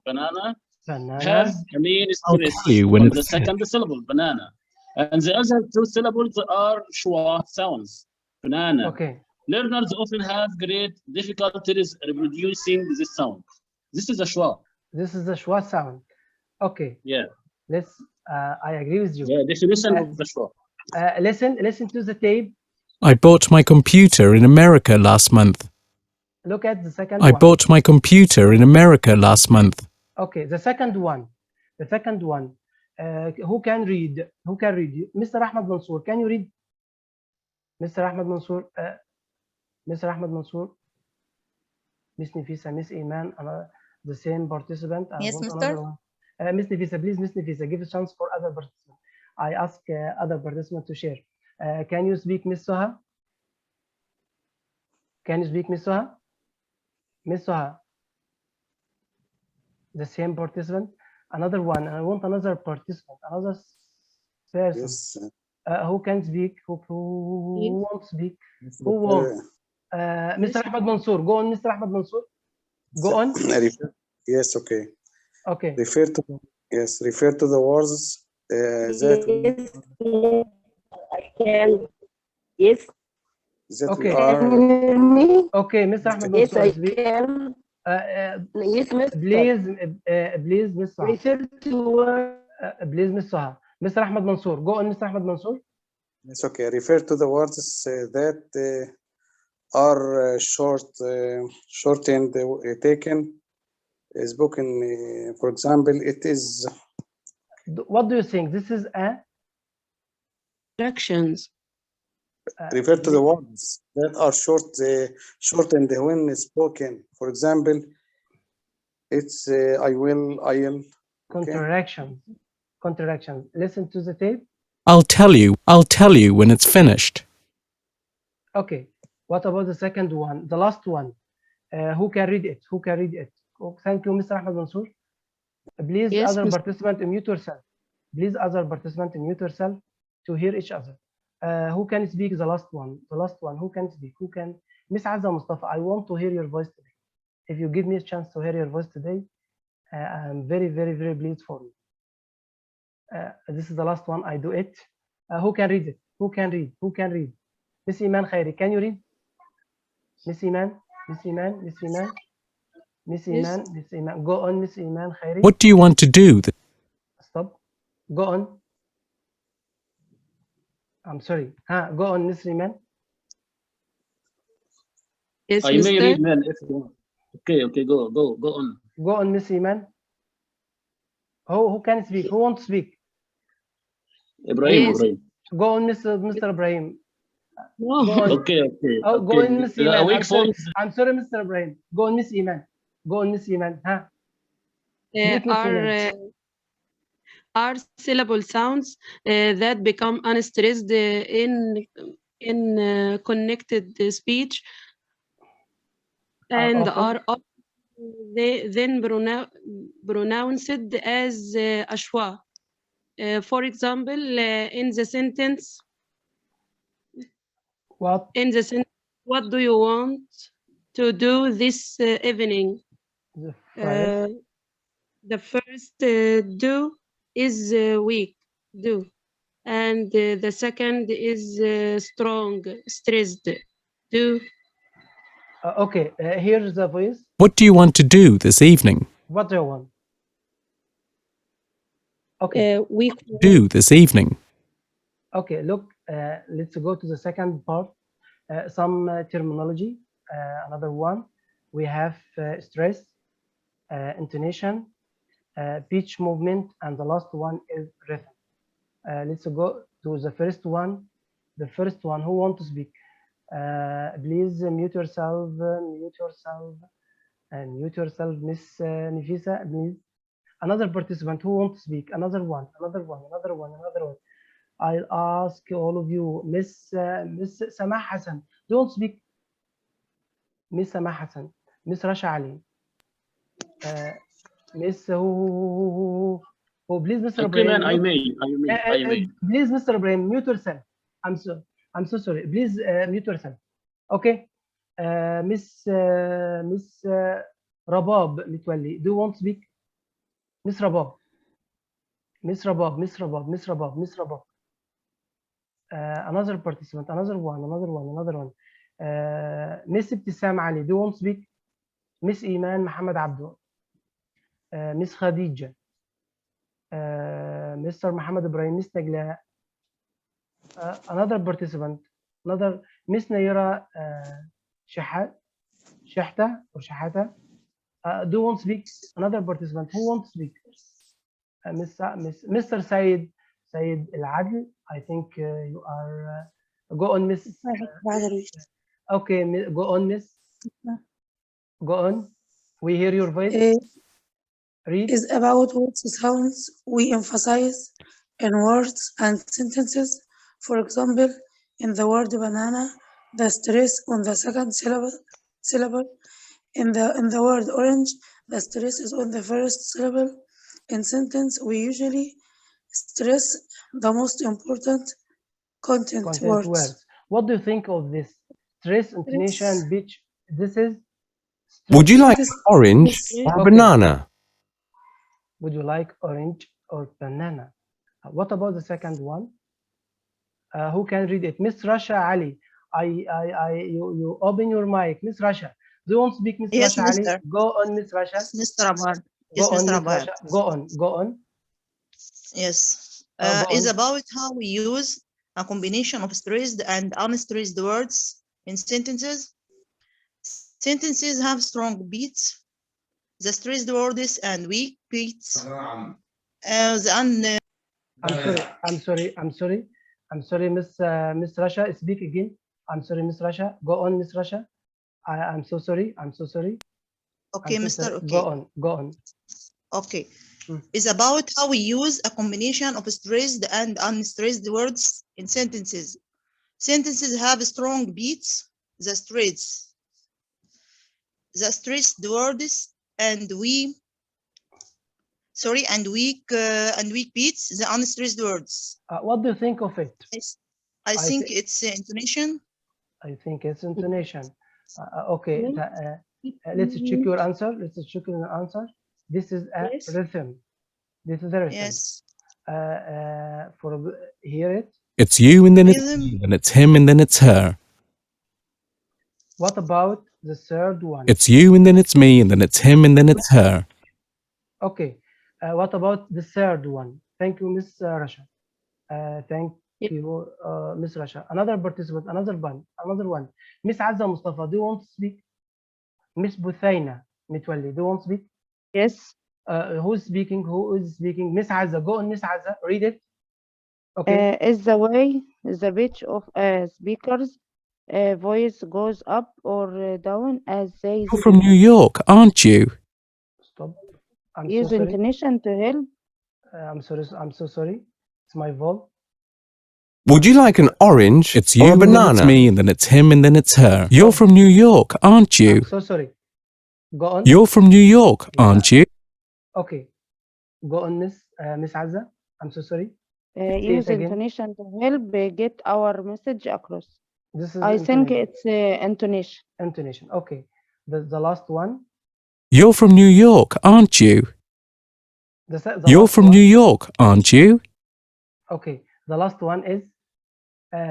has a main stress on the second syllable, banana, and the other two syllables are schwa sounds. Banana. Okay. Learners often have great difficulties reproducing this sound. This is a schwa. This is the schwa sound. Okay. Yeah. Let's. I agree with you. Yeah. Definition of the schwa. Listen to the tape. I bought my computer in America last month. Look at the second I one. bought my computer in America last month. Okay, the second one. Who can read? Mr. Ahmed Mansour, can you read? Mr. Ahmed Mansour. Mr. Ahmed Mansour. Miss Nafisa, Miss Iman, the same participant. Yes, Mr. Miss Nafisa, please, Miss Nafisa, give a chance for other participants. I ask other participants to share. Can you speak, Miss Soha? Miss Soha? The same participant. Another one. I want another participant, another person. Yes. Who can speak? Who wants to speak? Who wants? Mr. Ahmed Mansour. Go on, Mr. Ahmed Mansour. Go on. Yes, okay. Okay. Refer to the words that I can. Yes. that Okay. we are. Okay, Mr. Ahmed Yes, Mansour. I Speak. can. Yes, Mr. Please, Miss Soha. Refer to Please, Miss Soha. Mr. Ahmed Mansour. Go on, Mr. Ahmed Mansour. It's okay. Refer to the words that are shortened, taken spoken. For example, it is. What do you think? This is a Directions. Refer to the words that are shortened when spoken. For example, it's I will, I am. contractions. Contractions. Listen to the tape. I'll tell you when it's finished. Okay. What about the second one? The last one. Who can read it? Who can read it? Oh, thank you, Mr. Ahmed Mansour. Please, Yes, other Mr. participant, mute yourself. Please, other participant, mute yourself to hear each other. Who can speak the last one? The last one. Who can speak? Who can? Miss Azza Mustafa, I want to hear your voice today. If you give me a chance to hear your voice today, I'm very, very, very pleased for you. This is the last one. I do it. Who can read it? Who can read? Who can read? Miss Iman Khairi, can you read? Miss Iman, Miss Iman, Miss Iman, Miss Yes. Iman, Miss Iman. Go on, Miss Iman Khairi. What do you want to do? Stop. Go on. I'm sorry. Go on, Miss Iman. Yes, I may Mr. read, man, if you want. Okay, go on. Go on, Miss Iman. Who can speak? Who wants to speak? Ibrahim, Yes. Ibrahim. Go on, Mr. Ibrahim. No. Go on. Okay. Oh, go okay. on, Miss The Iman. weak phones. I'm sorry, Mr. Ibrahim. Go on, Miss Iman. Go on, Miss Iman. Mute Miss Iman. Are syllable sounds that become unstressed in connected speech and often? are then pronounced as ashwa. For example, in the sentence, What? in the sentence, what do you want to do this evening? The first do is weak, do, and the second is strong, stressed, do. Okay, here's the voice. What do you want to do this evening? What do you want? Okay. Weak. Do this evening. Okay, look, let's go to the second part. Some terminology. Another one. We have stress, intonation, pitch movement, and the last one is rhythm. Let's go to the first one. The first one. Who wants to speak? Please mute yourself. Mute yourself. Mute yourself, Miss Nifisa. Please. Another participant who wants to speak. Another one. Another one. Another one. Another one. I'll ask all of you. Miss Samah Hassan. Don't speak. Miss Samah Hassan. Miss Rasha Ali. Miss please, Mr. Okay, Ibrahim. man, I may. Please, Mr. Ibrahim, mute yourself. I'm so sorry. Please mute yourself. Okay. Miss Rabab Mitwalli. Do you want to speak? Miss Rabab. Miss Rabab. Miss Rabab. Miss Rabab. Miss Rabab. Another participant. Another one. Another one. Another one. Miss Ibtissam Ali. Do you want to speak? Miss Iman Muhammad Abdul. Miss Khadija. Mr. Muhammad Ibrahim. Miss Nagla. Another participant. Another Miss Naira Shahta or Shahata. Do you want to speak? Another participant. Who wants to speak? Mr. Said Al Adl. I think you are. Go on, Miss. Okay, go on, Miss. Go on. We hear your voice. Read. Is about what sounds we emphasize in words and sentences. For example, in the word banana, the stress on the second syllable. In the word orange, the stress is on the first syllable. In sentence, we usually stress the most important content words. What do you think of this? Stress, intonation, pitch. This is. Would you like orange or banana? Would you like orange or banana? What about the second one? Who can read it? Miss Rasha Ali. You open your mic, Miss Rasha. Do you want to speak, Miss Yes, Rasha Ali? Mr. Go on, Miss Rasha. Mr. Abad. Go Yes, on, Mr. Miss Abad. Rasha. Go on. Go on. Yes. Go Is on. about how we use a combination of stressed and unstressed words in sentences. Sentences have strong beats the stressed words and weak beats. The I'm sorry, Miss Rasha. Speak again. I'm sorry, Miss Rasha. Go on, Miss Rasha. I'm so sorry. I'm so sorry. Okay, Mr. Sorry. Okay. Go on. Go on. Okay. It's about how we use a combination of stressed and unstressed words in sentences. Sentences have strong beats, the stressed words, and weak beats, the unstressed words. What do you think of it? I think it's intonation. I think it's intonation. Okay, let's check your answer. Let's check your answer. This is a rhythm. This is a rhythm. Yes. Hear it. It's you and then it's me, and it's him and then it's her. What about the third one? It's you and then it's me, and then it's him and then it's her. Okay. What about the third one? Thank you, Miss Rasha. Thank you, Miss Rasha. Another participant, another one. Miss Azza Mustafa, do you want to speak? Miss Buthaina Mitwalli, do you want to speak? Yes. Who's speaking? Who is speaking? Miss Azza, go on, Miss Azza, read it. Okay. Is the way the pitch of a speaker's voice goes up or down as they You're speak. from New York, aren't you? Stop. I'm Use so sorry. intonation to help. I'm sorry. I'm so sorry. It's my fault. Would you like an orange It's or you a and then it's banana? me, and then it's him and then it's her. You're from New York, aren't you? I'm so sorry. Go on. You're from New York, aren't you? Okay. Go on, Miss Azza. I'm so sorry. Use intonation to help get our message across. This is I think it's intonation. Intonation. Okay. The last one. You're from New York, aren't you? You're from New York, aren't you? Okay. The last one is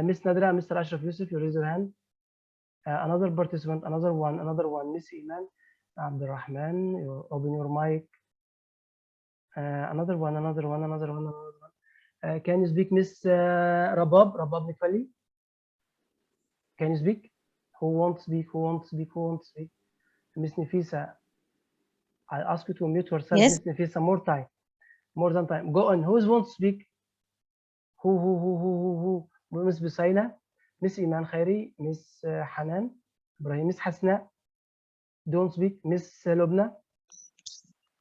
Miss Nadra, Mr. Ashraf Yusuf. You raise your hand. Another participant. Another one. Miss Iman Abdulrahman. You open your mic. Another one. Can you speak, Miss Rabab Mitwalli? Can you speak? Who wants to speak? Miss Nafisa, I ask you to mute yourself. Yes. Miss Nafisa, more than time. Go on. Who wants to speak? Who? Miss Busaina, Miss Iman Khairi, Miss Hanan, Ibrahim, Miss Hasna. Don't speak. Miss Lubna.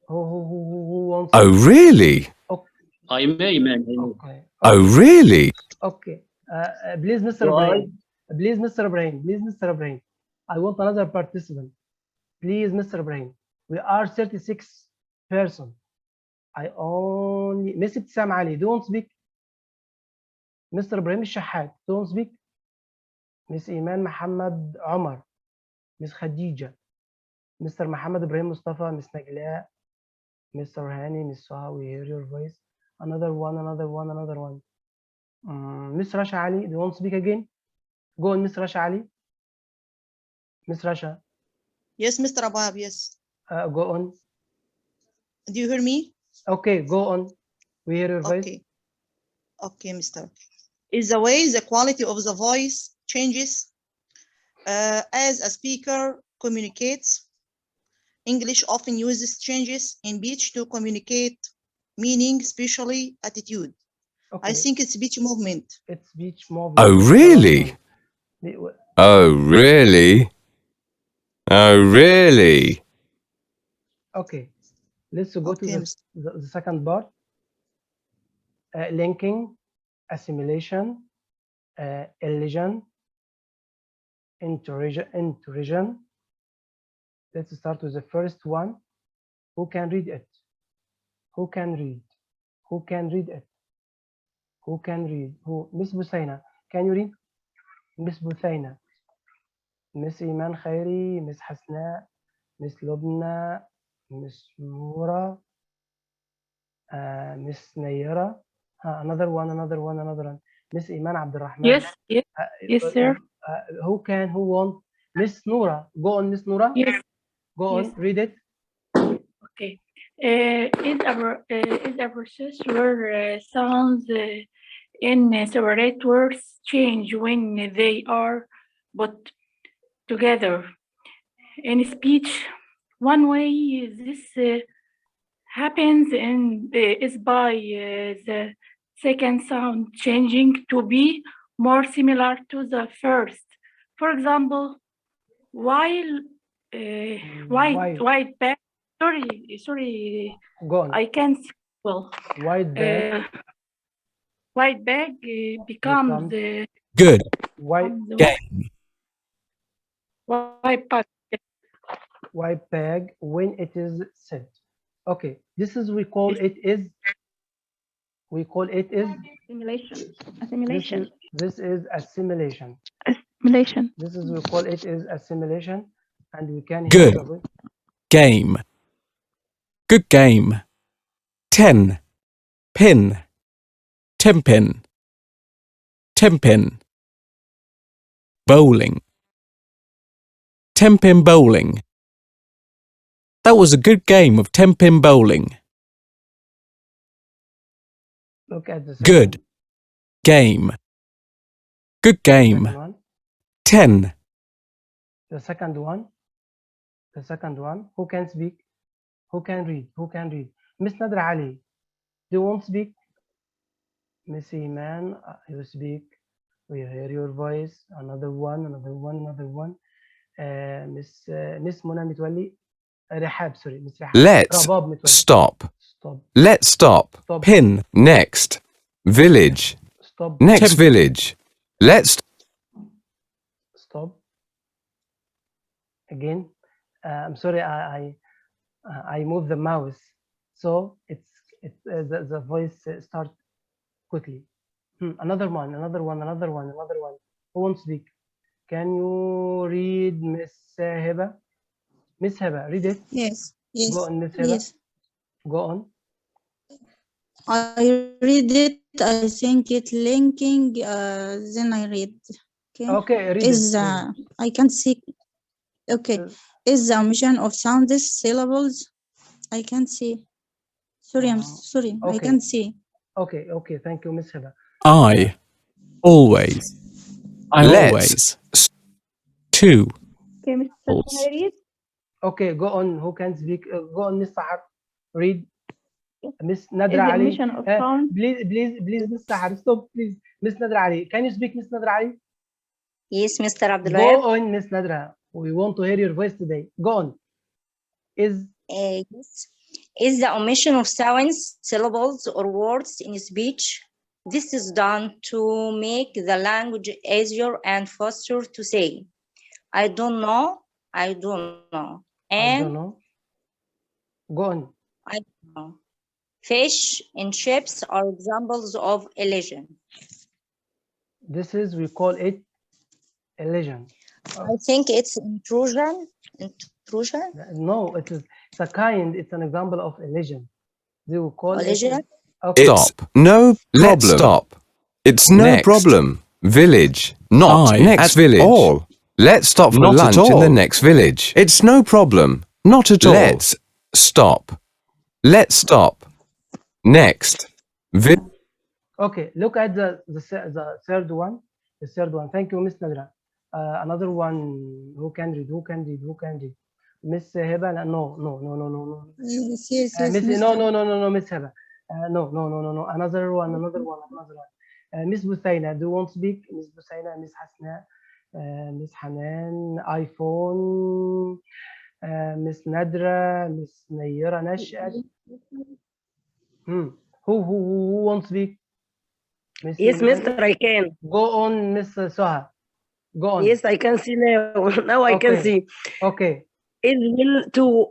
Who wants? Oh, really? Okay. I may. Okay. Oh, really? Okay. Please, Mr. Ibrahim. Please, Mr. Ibrahim. I want another participant. Please, Mr. Ibrahim. We are 36 person. I only Miss Ibtisam Ali. Don't speak. Mr. Ibrahim Shahat. Don't speak. Miss Iman Muhammad Omar. Miss Khadija. Mr. Muhammad Ibrahim Mustafa. Miss Nagla. Mr. Hani. Miss Saha. We hear your voice. Another one. Miss Rasha Ali. Do you want to speak again? Go on, Miss Rasha Ali. Miss Rasha. Yes, Mr. Abab, yes. Go on. Do you hear me? Okay, go on. We hear your voice. Okay, Mr. Is the way the quality of the voice changes as a speaker communicates. English often uses changes in pitch to communicate meaning, especially attitude. Okay. I think it's speech movement. It's speech movement. Oh, really? Oh, really? Oh, really? Okay. Let's go to the second part. Linking, assimilation, elision, intrusion. Let's start with the first one. Who can read it? Who can read? Who can read it? Who can read? Who? Miss Busaina, can you read? Miss Busaina, Miss Iman Khairi, Miss Hasna, Miss Lubna, Miss Noura, Miss Nayara. Another one. Miss Iman Abdulrahman. Yes, sir. Who want? Miss Noura. Go on, Miss Noura. Yes. Go on, read it. Okay. Is a process where sounds in separate words change when they are put together. In speech, One way this happens is by the second sound changing to be more similar to the first. For example, while white bag. Sorry. Go on. I can't see well. White bag. White bag becomes Good. White Game. white bag. White bag when it is set. Okay, this is we call it is assimilation. Assimilation. This is assimilation. Assimilation. This is we call it is assimilation, and we can Good. hear Game. Good game. 10. Pin. 10 pin. 10 pin. Bowling. 10 pin bowling. That was a good game of 10 pin bowling. Look at the Good. Game. Good game. one. 10. The second one. The second one. Who can speak? Who can read? Who can read? Miss Nadra Ali. Do you want to speak? Miss Iman, you speak. We hear your voice. Another one. Another one. Another one. Miss Mona Mitwali. Rahab, sorry. Miss Rahab. Let's Rabab Mitwali. stop. Stop. Let's stop. Stop. Pin. Next. Village. Stop. Next village. Let's Stop. Again. I'm sorry. I move the mouse, so the voice start quickly. Another one. Another one. Another one. Another one. Who wants to speak? Can you read Miss Heba? Miss Heba, read it. Yes. Yes. Go on, Miss Heba. Yes. Go on. I read it. I think it linking. Then I read. Okay. Okay. Read Is it. I can see. Okay. Is the omission of sounds syllables? I can't see. Sorry, I'm sorry. I Okay. can't see. Okay. Okay. Thank you, Miss Heba. I. Always. I always. 2. Okay, Mr. Can I read? Okay. Go on. Who can speak? Go on, Miss Sahar. Read. Miss Is Nadra the Ali. omission of sound? Please, Miss Sahar. Stop, please. Miss Nadra Ali. Can you speak, Miss Nadra Ali? Yes, Mr. Go AbdulWahab. on, Miss Nadra. We want to hear your voice today. Go on. Yes. Is the omission of sounds, syllables, or words in speech. This is done to make the language easier and faster to say. I don't know. I don't know. And I don't know. Go on. I don't know. Fish and chips are examples of illusion. This is, we call it illusion. I think it's intrusion. Intrusion? No, it's a kind, it's an example of illusion. They will call Illusion? it. Okay. stop. No problem. Let's stop. It's no Next. problem. Village. Not I next at village. all. Let's stop for Not at lunch in the all. next village. It's no problem. Not at all. Let's stop. Let's stop. Next. Okay, look at the third one. The third one. Thank you, Miss Nadra. Another one. Who can read? Who can read? Who can read? Miss Heba? No. Yes, yes, yes. Miss, Mr. no, Miss Heba. No. Another one. Miss Busaina, do you want to speak? Miss Busaina, Miss Hasna, Miss Hanan, iPhone, Miss Nadra, Miss Nayira Nashad. Who wants to speak? Miss Yes, Iman? Mr. I can. Go on, Miss Soha. Go on. Yes, I can see now. Now I can see. Okay. Is when two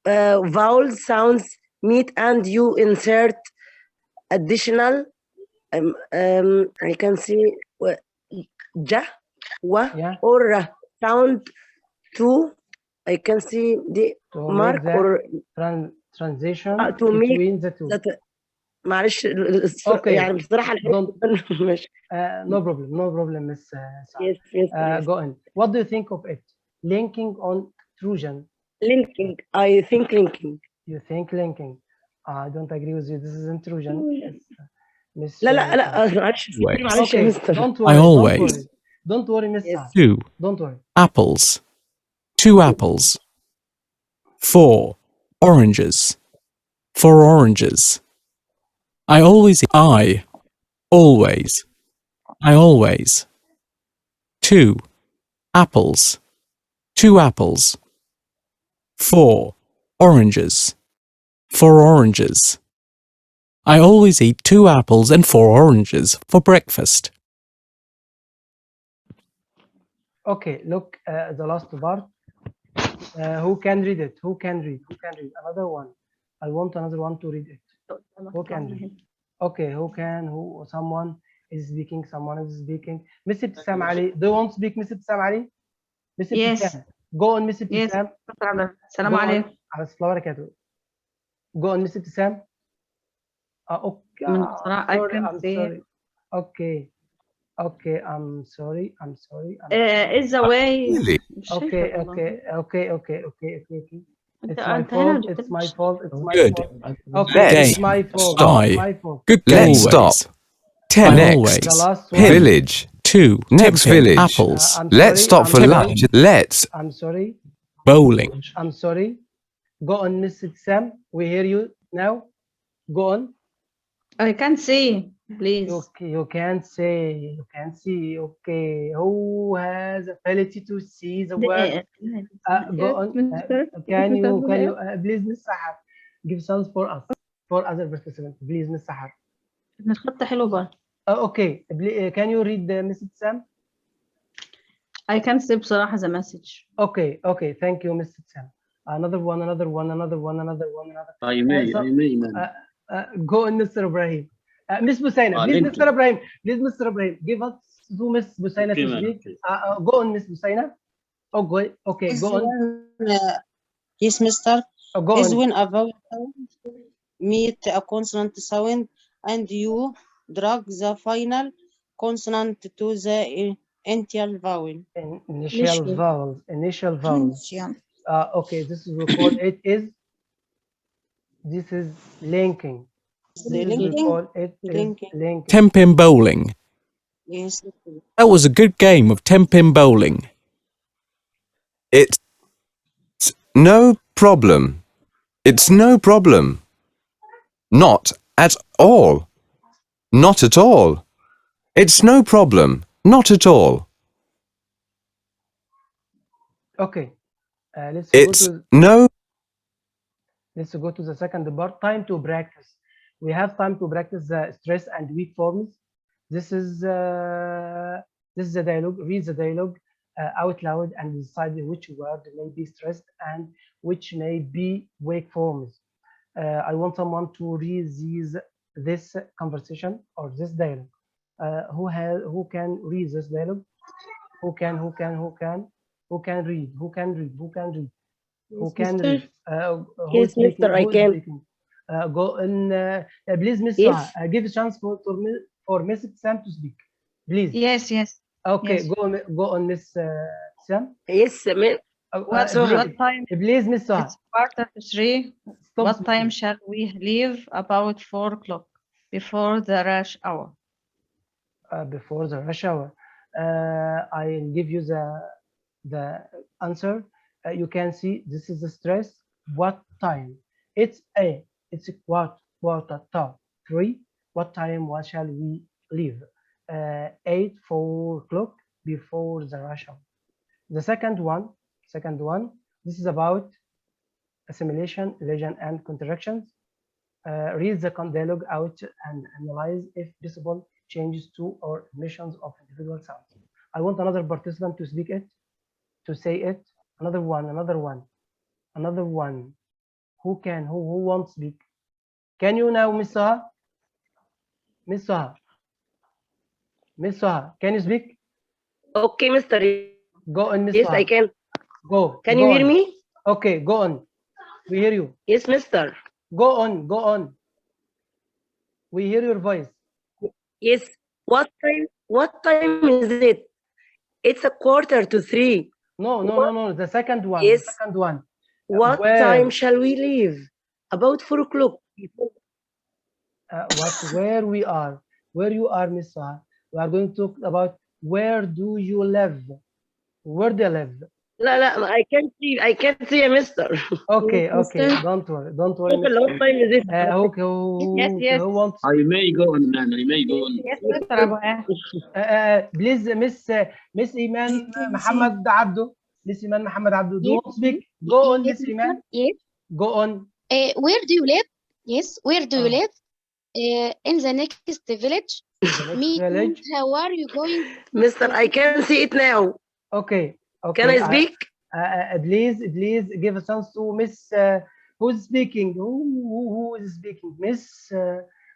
vowel sounds meet and you insert additional. I can see ja, wa, or ra sound to. I can see the mark or transition to make between the two. that. معلش Okay. يعني بصراحة مش no problem, Miss Saad. Yes. Go on. What do you think of it? Linking on intrusion. Linking. I think linking. You think linking. I don't agree with you. This is intrusion. Miss لا معلش Okay. Don't worry. I always. Don't worry, Miss Saad. 2. Don't worry. Apples. 2 apples. 4 oranges. 4 oranges. I always. I always. 2 apples. 2 apples. 4 oranges. 4 oranges. I always eat 2 apples and 4 oranges for breakfast. Okay, look, the last part. Who can read it? Who can read? Who can read? Another one. I want another one to read it. Who can read? Okay, who can? Who? Someone is speaking. Someone is speaking. Miss Ibtisam Ali. Do you want to speak, Miss Ibtisam Ali? Miss Yes. Ibtisam. Go on, Miss Yes. Ibtisam. Salam Go on. alaikum. على الصلاة وبركاته. Go on, Miss Ibtisam. Okay. I Sorry, can I'm see. sorry. Okay. Okay, I'm sorry. I'm sorry. Is the way. Really? Okay, okay, okay, okay, okay, okay, okay. It's my أنت هنا fault. It's my fault. It's my Good. fault. Okay, it's Game. my fault. Stop. It's my fault. Good Let's always. stop. 10 Next. always. The last one. Village. 2 Next tempeh village. apples. I'm Let's sorry. stop I'm for sorry. lunch. Let's. I'm sorry. Bowling. I'm sorry. Go on, Miss Sam. We hear you now. Go on. I can see, please. Okay, you can't say. You can't see. Okay. Who has ability to see the word? Go on. Can you please, Miss Sahar, give chance for us, for other participants, please, Miss Sahar. الخطة حلوة بقى. Okay. Can you read the message, Sam? I can see بصراحة the message. Okay. Okay. Thank you, Mr. Sam. Another one. Another one. Another one. Another one. Another. I may, man. Go on, Mr. Ibrahim. Miss Busaina, please, Mr. Ibrahim. Please, Mr. Ibrahim, give us to Miss Busaina to speak. Go on, Miss Busaina. Oh, go. Okay, go on. Yes, Mister. Go Is on. when a vowel sound meet a consonant sound and you drag the final consonant to the initial vowel. Initial vowels. Initial vowels. Okay, this is we call it is. This is linking. This is we call it linking. Linking. 10-pin bowling. Yes. That was a good game of 10-pin bowling. It's no problem. It's no problem. Not at all. Not at all. It's no problem. Not at all. Okay. Let's It's go to. no. Let's go to the second part. Time to practice. We have time to practice the stress and weak forms. This is the dialogue. Read the dialogue out loud and decide which word may be stressed and which may be weak forms. I want someone to read this conversation or this dialogue. Who can read this dialogue? Who can read? Who can read? Who can read? Who can read? Yes, Mister, I can. Go and please, Miss Yes. give a chance for Miss Sam to speak, please. Yes, yes. Okay, Yes. go on, Miss Sam. Yes, What time? Please, Miss Saha. It's quarter to 3. Stop What time shall we leave? About 4 o'clock, before the rush hour. Before the rush hour. I'll give you the answer. You can see this is the stress. What time? It's a quarter to 3. What time? What shall we leave? 4 o'clock before the rush hour. The second one. This is about assimilation, elision, and contractions. Read the dialogue out and analyze if possible changes to or emissions of individual sounds. I want another participant to speak it, to say it. Another one. Who wants to speak? Can you now, Miss Saha? Miss Saha, can you speak? Okay, Mister. Go on, Miss Yes, Saha. I can. Go. Can go you on. hear me? Okay, go on. We hear you. Yes, Mister. Go on. We hear your voice. Yes. What time is it? It's a quarter to 3. No. The second one. Yes. The second one. What time shall we leave? About 4 o'clock. Where we are. Where you are, Miss Saha. We are going to talk about where do you live? Where do you live? لا لا I can't see a mister. Okay, Yes, okay, mister. don't worry, Okay, Mr. what time is it? Okay, Yes, yes. who wants? I may go on, man. I may go on. Yes, Mr. Abu Wahab. Please, Miss Iman Muhammad Abdu. Miss Iman Muhammad Abdu, do you want to speak? Go on, Miss Iman. Yes. Go on. Where do you live? Yes. Where do you Oh. live? In the next village. The next Me too. village. How are you going? Mister, I can see it now. Okay, okay. Can I speak? Please give a chance to Miss. Who's speaking? Who is speaking? Miss.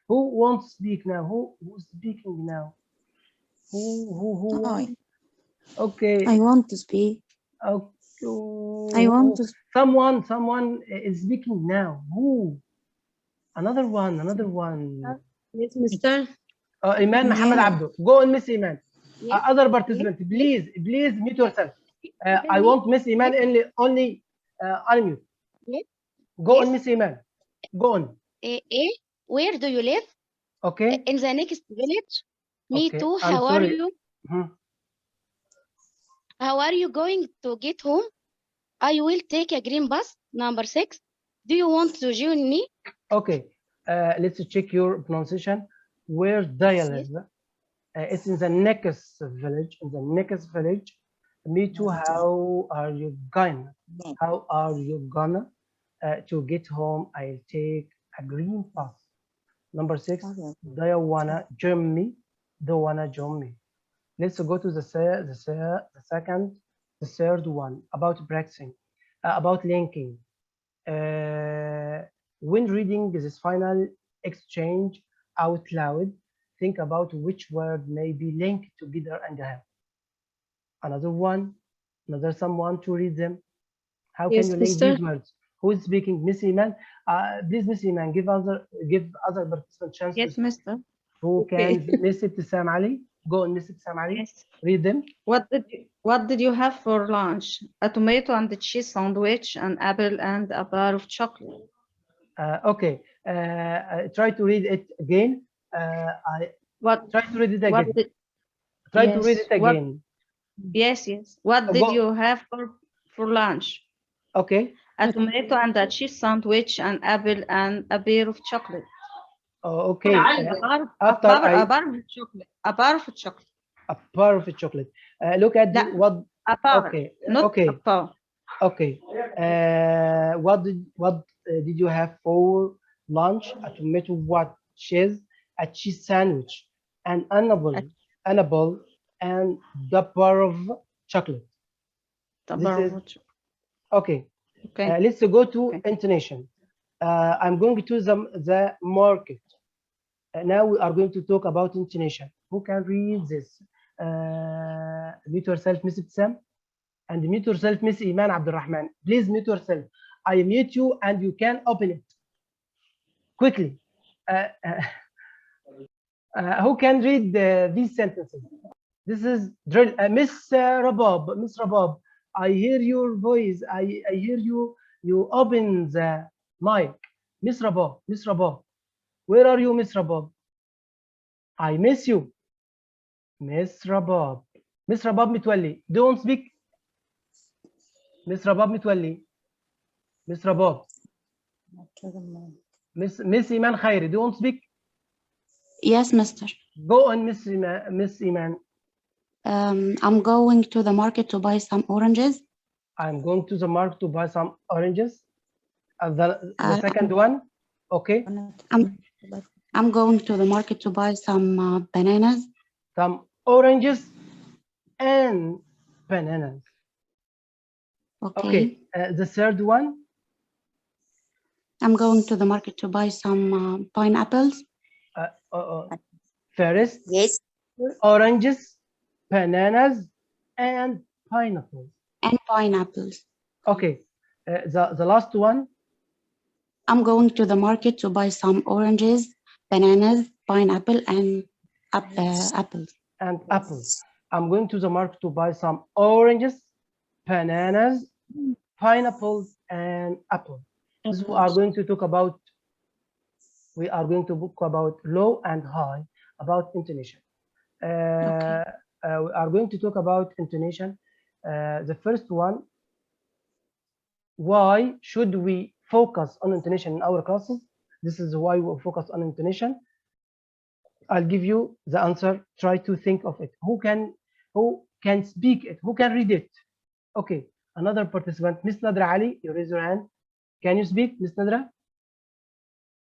Who wants to speak now? Who's speaking now? Who? I Okay. want to speak. Okay. I want to. Someone is speaking now. Who? Another one. Yes, Mr. Iman Muhammad Yeah. Abdu. Go on, Miss Iman. Yes. Other participant, please mute yourself. I want Miss Iman only unmute. Yes. Go Yes. on, Miss Iman. Go on. Where do you live? Okay. In the next village. Me Okay. too. I'm How are sorry. you? Mhm. How are you going to get home? I will take a green bus, number 6. Do you want to join me? Okay. Let's check your pronunciation. Where Daya live? It's in the next village. Me too. How are you going? To get home? I'll take a green bus. Number 6. Do you wanna join me? Let's go to the third one about practicing, about linking. When reading this final exchange out loud, think about which word may be linked together and have another someone to read them. How can Yes, you link Mr. these words? Who is speaking? Miss Iman. Please, Miss Iman, give other participants chance to Yes, speak. Mister. Who Okay. can? Miss Ibtisam Ali. Go on, Miss Ibtisam Ali. Yes. Read them. What did you have for lunch? A tomato and a cheese sandwich, an apple and a bar of chocolate. Okay. Try to read it again. Try to read it again. Try to read it again. Yes. What did Go. you have for lunch? Okay. A tomato and a cheese sandwich, an apple and a bar of chocolate. Okay. A bar of chocolate. A bar of chocolate. A bar of chocolate. Look at what. A bar. Okay. Not okay. a bar. Okay. What did you have for lunch? A tomato, what? Cheese, a cheese sandwich, an apple, and the bar of chocolate. Okay. Let's go to intonation. I'm going to the market. Now we are going to talk about intonation. Who can read this? Mute yourself, Miss Ibtisam, and mute yourself, Miss Iman Abdulrahman. Please mute yourself. I mute you and you can open it quickly. Who can read these sentences? This is drill. Miss Rabab, I hear your voice. I hear you. You open the mic. Miss Rabab, where are you, Miss Rabab? I miss you. Miss Rabab Mitwalli, don't speak. Miss Rabab Mitwalli. Miss Rabab. Miss Iman Khairi, don't speak. Yes, mister. Go on, Miss Iman. I'm going to the market to buy some oranges. I'm going to the market to buy some oranges. The second one, okay. I'm going to the market to buy some bananas. Some oranges and bananas. Okay. The third one. I'm going to the market to buy some pineapples. First, yes. Oranges, bananas, and pineapples. Okay. The last one. I'm going to the market to buy some oranges, bananas, pineapple, and apples. I'm going to the market to buy some oranges, bananas, pineapples, and apples. This we are going to talk about. We are going to talk about low and high, about intonation. We are going to talk about intonation. The first one, why should we focus on intonation in our classes? This is why we focus on intonation. I'll give you the answer. Try to think of it. Who can speak it? Who can read it? Okay, another participant, Miss Nadra Ali, you raise your hand. Can you speak, Miss Nadra?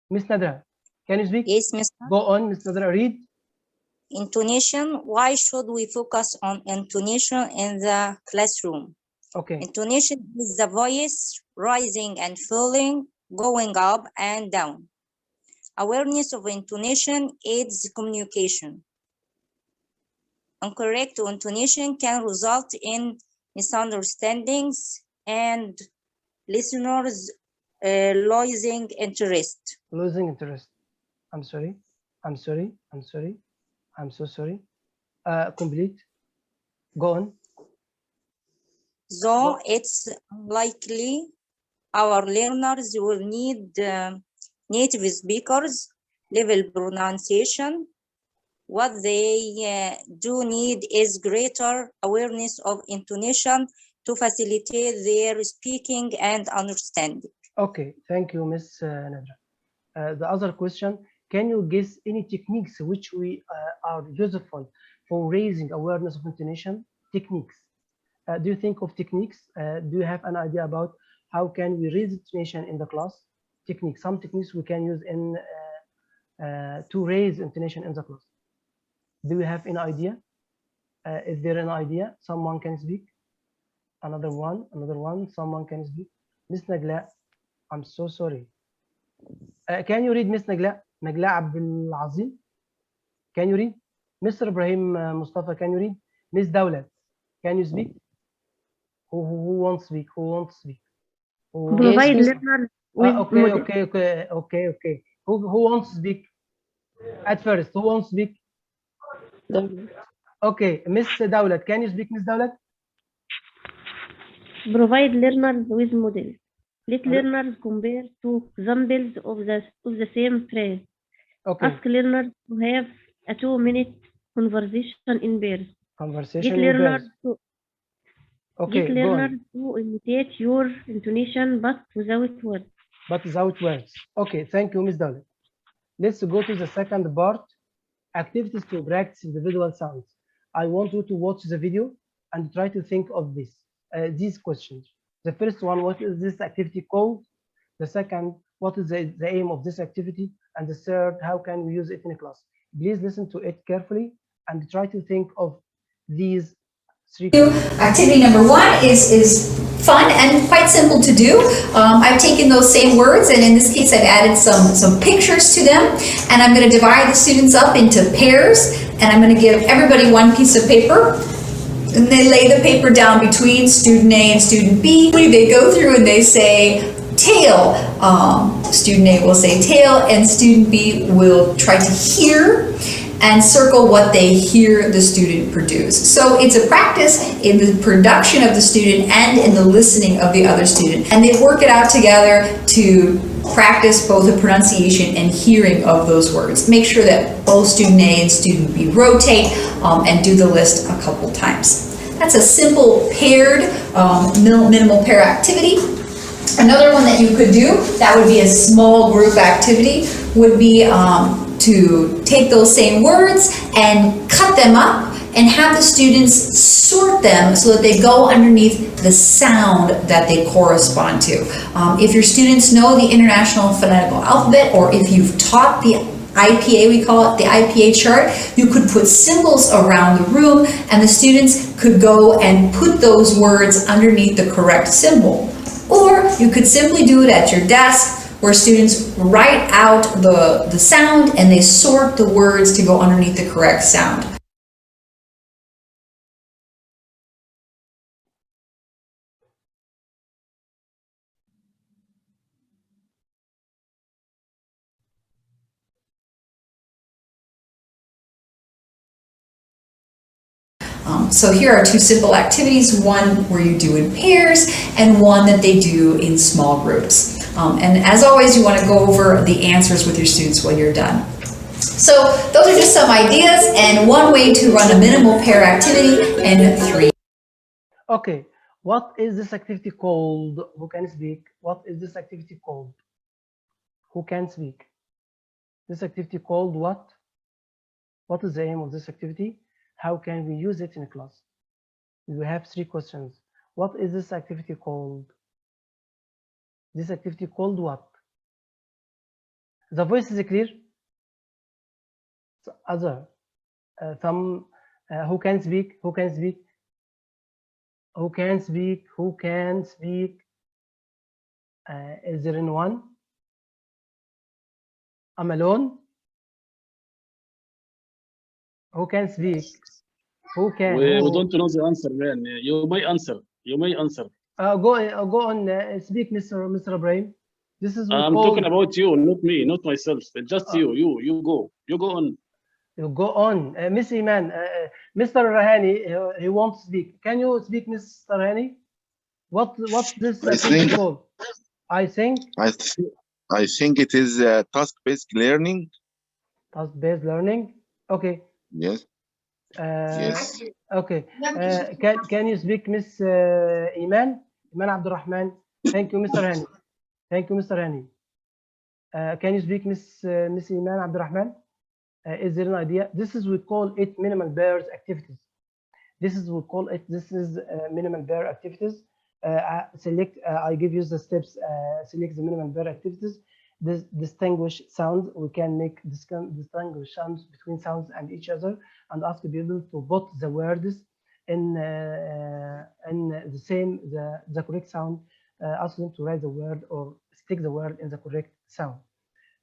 Miss Nadra, can you speak? Yes, Mr. Go on, Miss Nadra, read. Intonation. Why should we focus on intonation in the classroom? Okay. Intonation is the voice rising and falling, going up and down. Awareness of intonation aids communication. Incorrect intonation can result in misunderstandings and listeners losing interest. Losing interest. I'm sorry. I'm sorry. I'm sorry. I'm so sorry. Complete. Go on. Though it's unlikely, our learners will need native speakers level pronunciation. What they do need is greater awareness of intonation to facilitate their speaking and understanding. Okay, thank you, Miss Nadra. The other question, can you guess any techniques which are useful for raising awareness of intonation? Techniques. Do you think of techniques? Do you have an idea about how can we raise intonation in the class? Techniques. Some techniques we can use in to raise intonation in the class. Do you have any idea? Is there an idea? Someone can speak. Another one. Someone can speak. Miss Nagla, I'm so sorry. Can you read Miss Nagla? Nagla Abdul Can you read? Mr. Ibrahim Mustafa, can you read? Miss Dawlat, can you speak? Who wants to speak? Who wants to speak? Provide learners with okay. Who wants to speak? At first, who wants to speak? Okay, Miss Dawlat, can you speak, Miss Dawlat? Provide learners with models. Let learners compare two examples of the same phrase. Okay. Ask learners to have a 2-minute conversation in pairs. Conversation Get in learners pairs. to Okay, get learners to imitate your intonation, but without words. But without words. Okay, thank you, Miss Dawlat. Let's go to the second part. Activities to practice individual sounds. I want you to watch the video and try to think of these questions. The first one, what is this activity called? The second, what is the aim of this activity? And the third, how can we use it in a class? Please listen to it carefully and try to think of these three questions. Activity number one is fun and quite simple to do. I've taken those same words, and in this case I've added some pictures to them, and I'm going to divide the students up into pairs, and I'm going to give everybody one piece of paper, and they lay the paper down between student A and student B. They go through and they say tail. Student A will say tail, and student B will try to hear and circle what they hear the student produce. So it's a practice in the production of the student and in the listening of the other student. And they work it out together to practice both the pronunciation and hearing of those words. Make sure that both student A and student B rotate and do the list a couple times. That's a simple paired minimal pair activity. Another one that you could do, that would be a small group activity, would be to take those same words and cut them up and have the students sort them so that they go underneath the sound that they correspond to. If your students know the International Phonetical Alphabet, or if you've taught the IPA, we call it the IPA chart, you could put symbols around the room and the students could go and put those words underneath the correct symbol. Or you could simply do it at your desk, where students write out the sound and they sort the words to go underneath the correct sound. So here are two simple activities, one where you do in pairs and one that they do in small groups. And as always, you want to go over the answers with your students when you're done. So those are just some ideas and one way to run a minimal pair activity in 3. Okay, what is this activity called? Who can speak? What is this activity called? Who can speak? This activity called what? What is the aim of this activity? How can we use it in class? We have 3 questions. What is this activity called? This activity called what? The voice is clear? Other, some, who can speak? Who can speak? Who can speak? Who can speak? Is there anyone? I'm alone. Who can speak? Who can? We Who? don't know the answer, man. You may answer. You may answer. Go on. Speak, Mr. Ibrahim. This is we I'm call. talking about you, not me, not myself. It's just you. You go. You go on. You go on, Miss Iman. Mr. Rahani, he wants to speak. Can you speak, Mr. Rahani? What's this activity called? I think it is task-based learning. Task-based learning. Okay. Yes. Yes. Okay. Can you speak, Miss Iman? Iman Abdulrahman. Thank you, Mr. Hani. Thank you, Mr. Hani. Can you speak, Miss Iman Abdulrahman? Is there an idea? This is we call it minimal pairs activities. This is we call it. This is minimal pair activities. Select. I give you the steps. Select the minimal pair activities. This distinguish sounds. We can make distinguish sounds between sounds and each other, and ask people to put the words in the same the correct sound. Ask them to write the word or stick the word in the correct sound.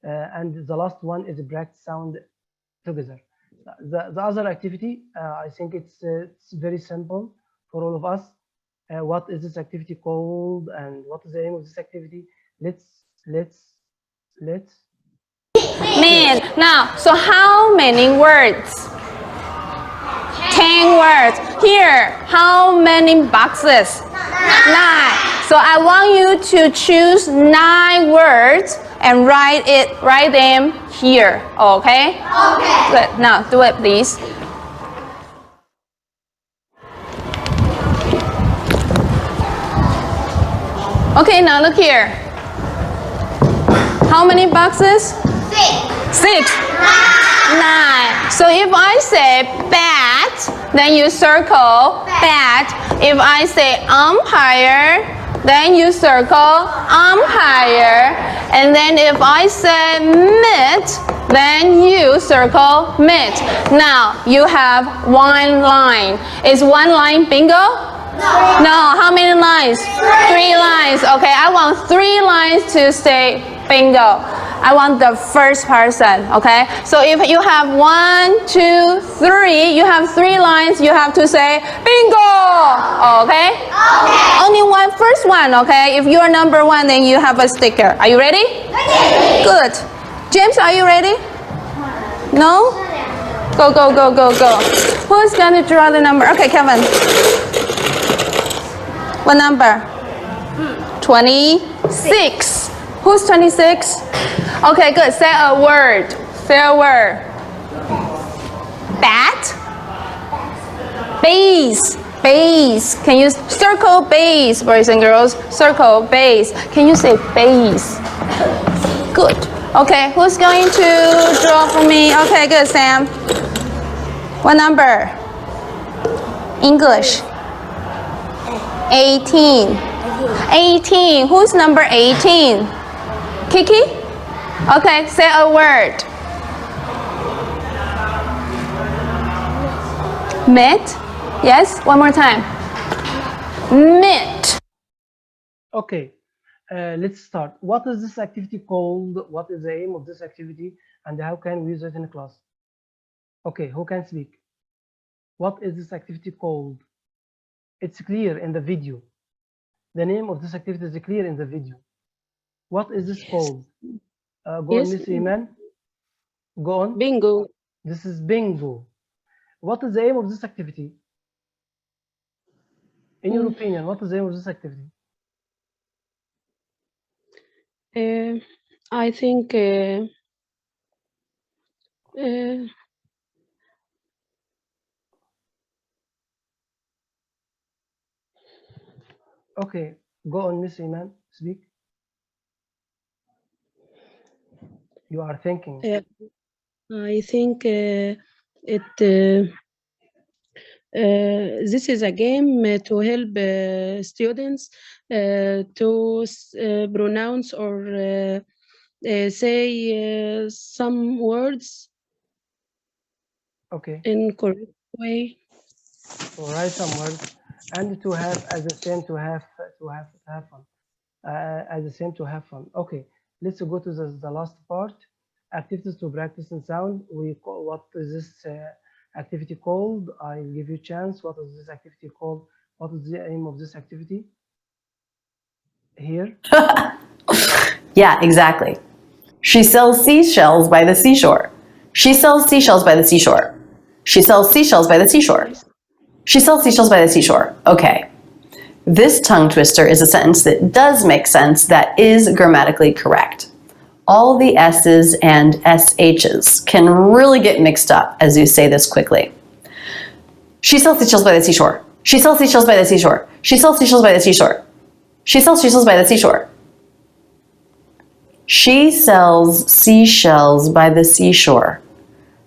And the last one is the practice sound together. The other activity, I think it's very simple for all of us. What is this activity called, and what is the aim of this activity? Let's. Man, now, so how many words? 10 words. Here, how many boxes? 9. So I want you to choose 9 words and write them here. Okay? Okay. Good. Now do it, please. Okay, now look here. How many boxes? 6. 9. So if I say bat, then you circle bat. If I say umpire, then you circle umpire. And then if I say mitt, then you circle mitt. Now you have 1 line. Is 1 line bingo? No. How many lines? 3 lines. Okay, I want 3 lines to say bingo. I want the first person. Okay, so if you have 1, 2, 3, you have 3 lines. You have to say bingo. Okay. Okay. Only one first one. Okay. If you are number 1, then you have a sticker. Are you ready? Ready. Good. James, are you ready? No. Go. Who's gonna draw the number? Okay, Kevin. What number? 26. Who's 26? Okay, good. Say a word. Say a word. Bat. Base. Base. Can you circle base, boys and girls? Circle base. Can you say base? Good. Okay, who's going to draw for me? Okay, good, Sam. What number? English. 18. 18. Who's number 18? Kiki? Okay, say a word. Mitt? Yes, one more time. Mitt. Okay, let's start. What is this activity called? What is the aim of this activity, and how can we use it in class? Okay, who can speak? What is this activity called? It's clear in the video. The name of this activity is clear in the video. What is this called? Go on, Miss Iman. Go on. Bingo. This is bingo. What is the aim of this activity? In your opinion, what is the aim of this activity? I think Okay, go on, Miss Iman, speak. You are thinking. I think this is a game to help students to pronounce or say some words Okay. in correct way. To write some words and to have as the same to have fun. As the same to have fun. Okay, let's go to the last part. Activities to practice in sound. We call, what is this activity called? I'll give you a chance. What is this activity called? What is the aim of this activity? Here. Yeah, exactly. She sells seashells by the seashore. She sells seashells by the seashore. She sells seashells by the seashore. She sells seashells by the seashore. Okay. This tongue twister is a sentence that does make sense, that is grammatically correct. All the S's and SH's can really get mixed up as you say this quickly. She sells seashells by the seashore. She sells seashells by the seashore. She sells seashells by the seashore. She sells seashells by the seashore. She sells seashells by the seashore.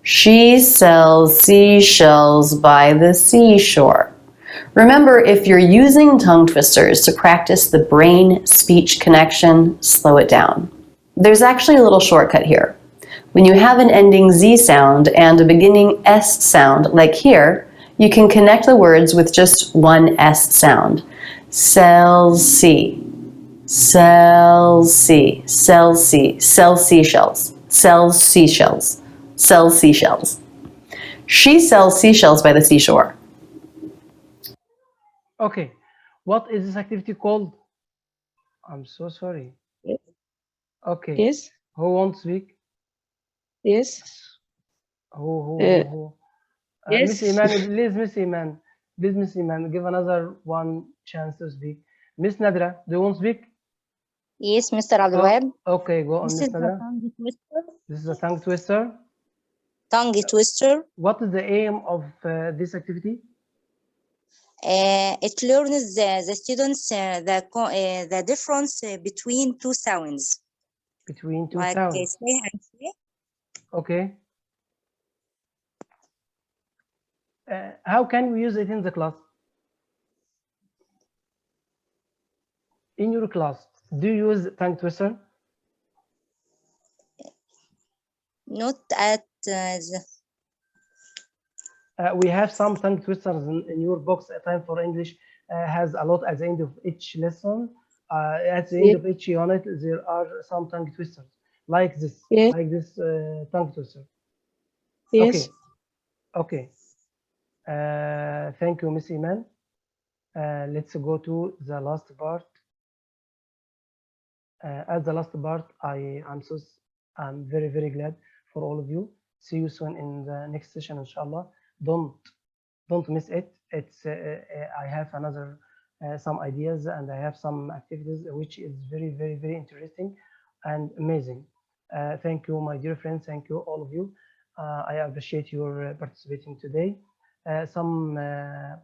She sells seashells by the seashore. Remember, if you're using tongue twisters to practice the brain-speech connection, slow it down. There's actually a little shortcut here. When you have an ending Z sound and a beginning S sound, like here, you can connect the words with just one S sound. Sells sea. Sells sea. Sells sea. Sells seashells. Sells seashells. Sells seashells. She sells seashells by the seashore. Okay, what is this activity called? I'm so sorry. Okay. Yes. Who wants to speak? Yes. Who? Yes. Miss Iman, please, Miss Iman. Please, Miss Iman, give another one chance to speak. Miss Nadra, do you want to speak? Yes, Mr. AbdulWahab. Okay, go on, This Miss is the Nadra. tongue twister. This is a tongue twister. Tongue twister. What is the aim of this activity? It learns the students the difference between two sounds. Between two Like sounds. say and say. Okay. How can we use it in the class? In your class, do you use tongue twister? Not at the... We have some tongue twisters in your box. A Time for English has a lot at the end of each lesson. At the end of each unit, there are some tongue twisters like this, tongue twister. Yes. Okay. Thank you, Miss Iman. Let's go to the last part. At the last part, I'm very, very glad for all of you. See you soon in the next session, inshallah. Don't miss it. It's I have another some ideas, and I have some activities which is very, very, very interesting and amazing. Thank you, my dear friends. Thank you, all of you. I appreciate your participating today. Some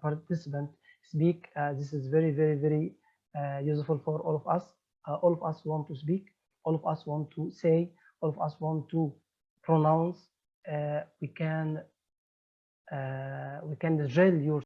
participant speak. This is very, very, very useful for all of us. All of us want to speak. All of us want to say. All of us want to pronounce. We can drill your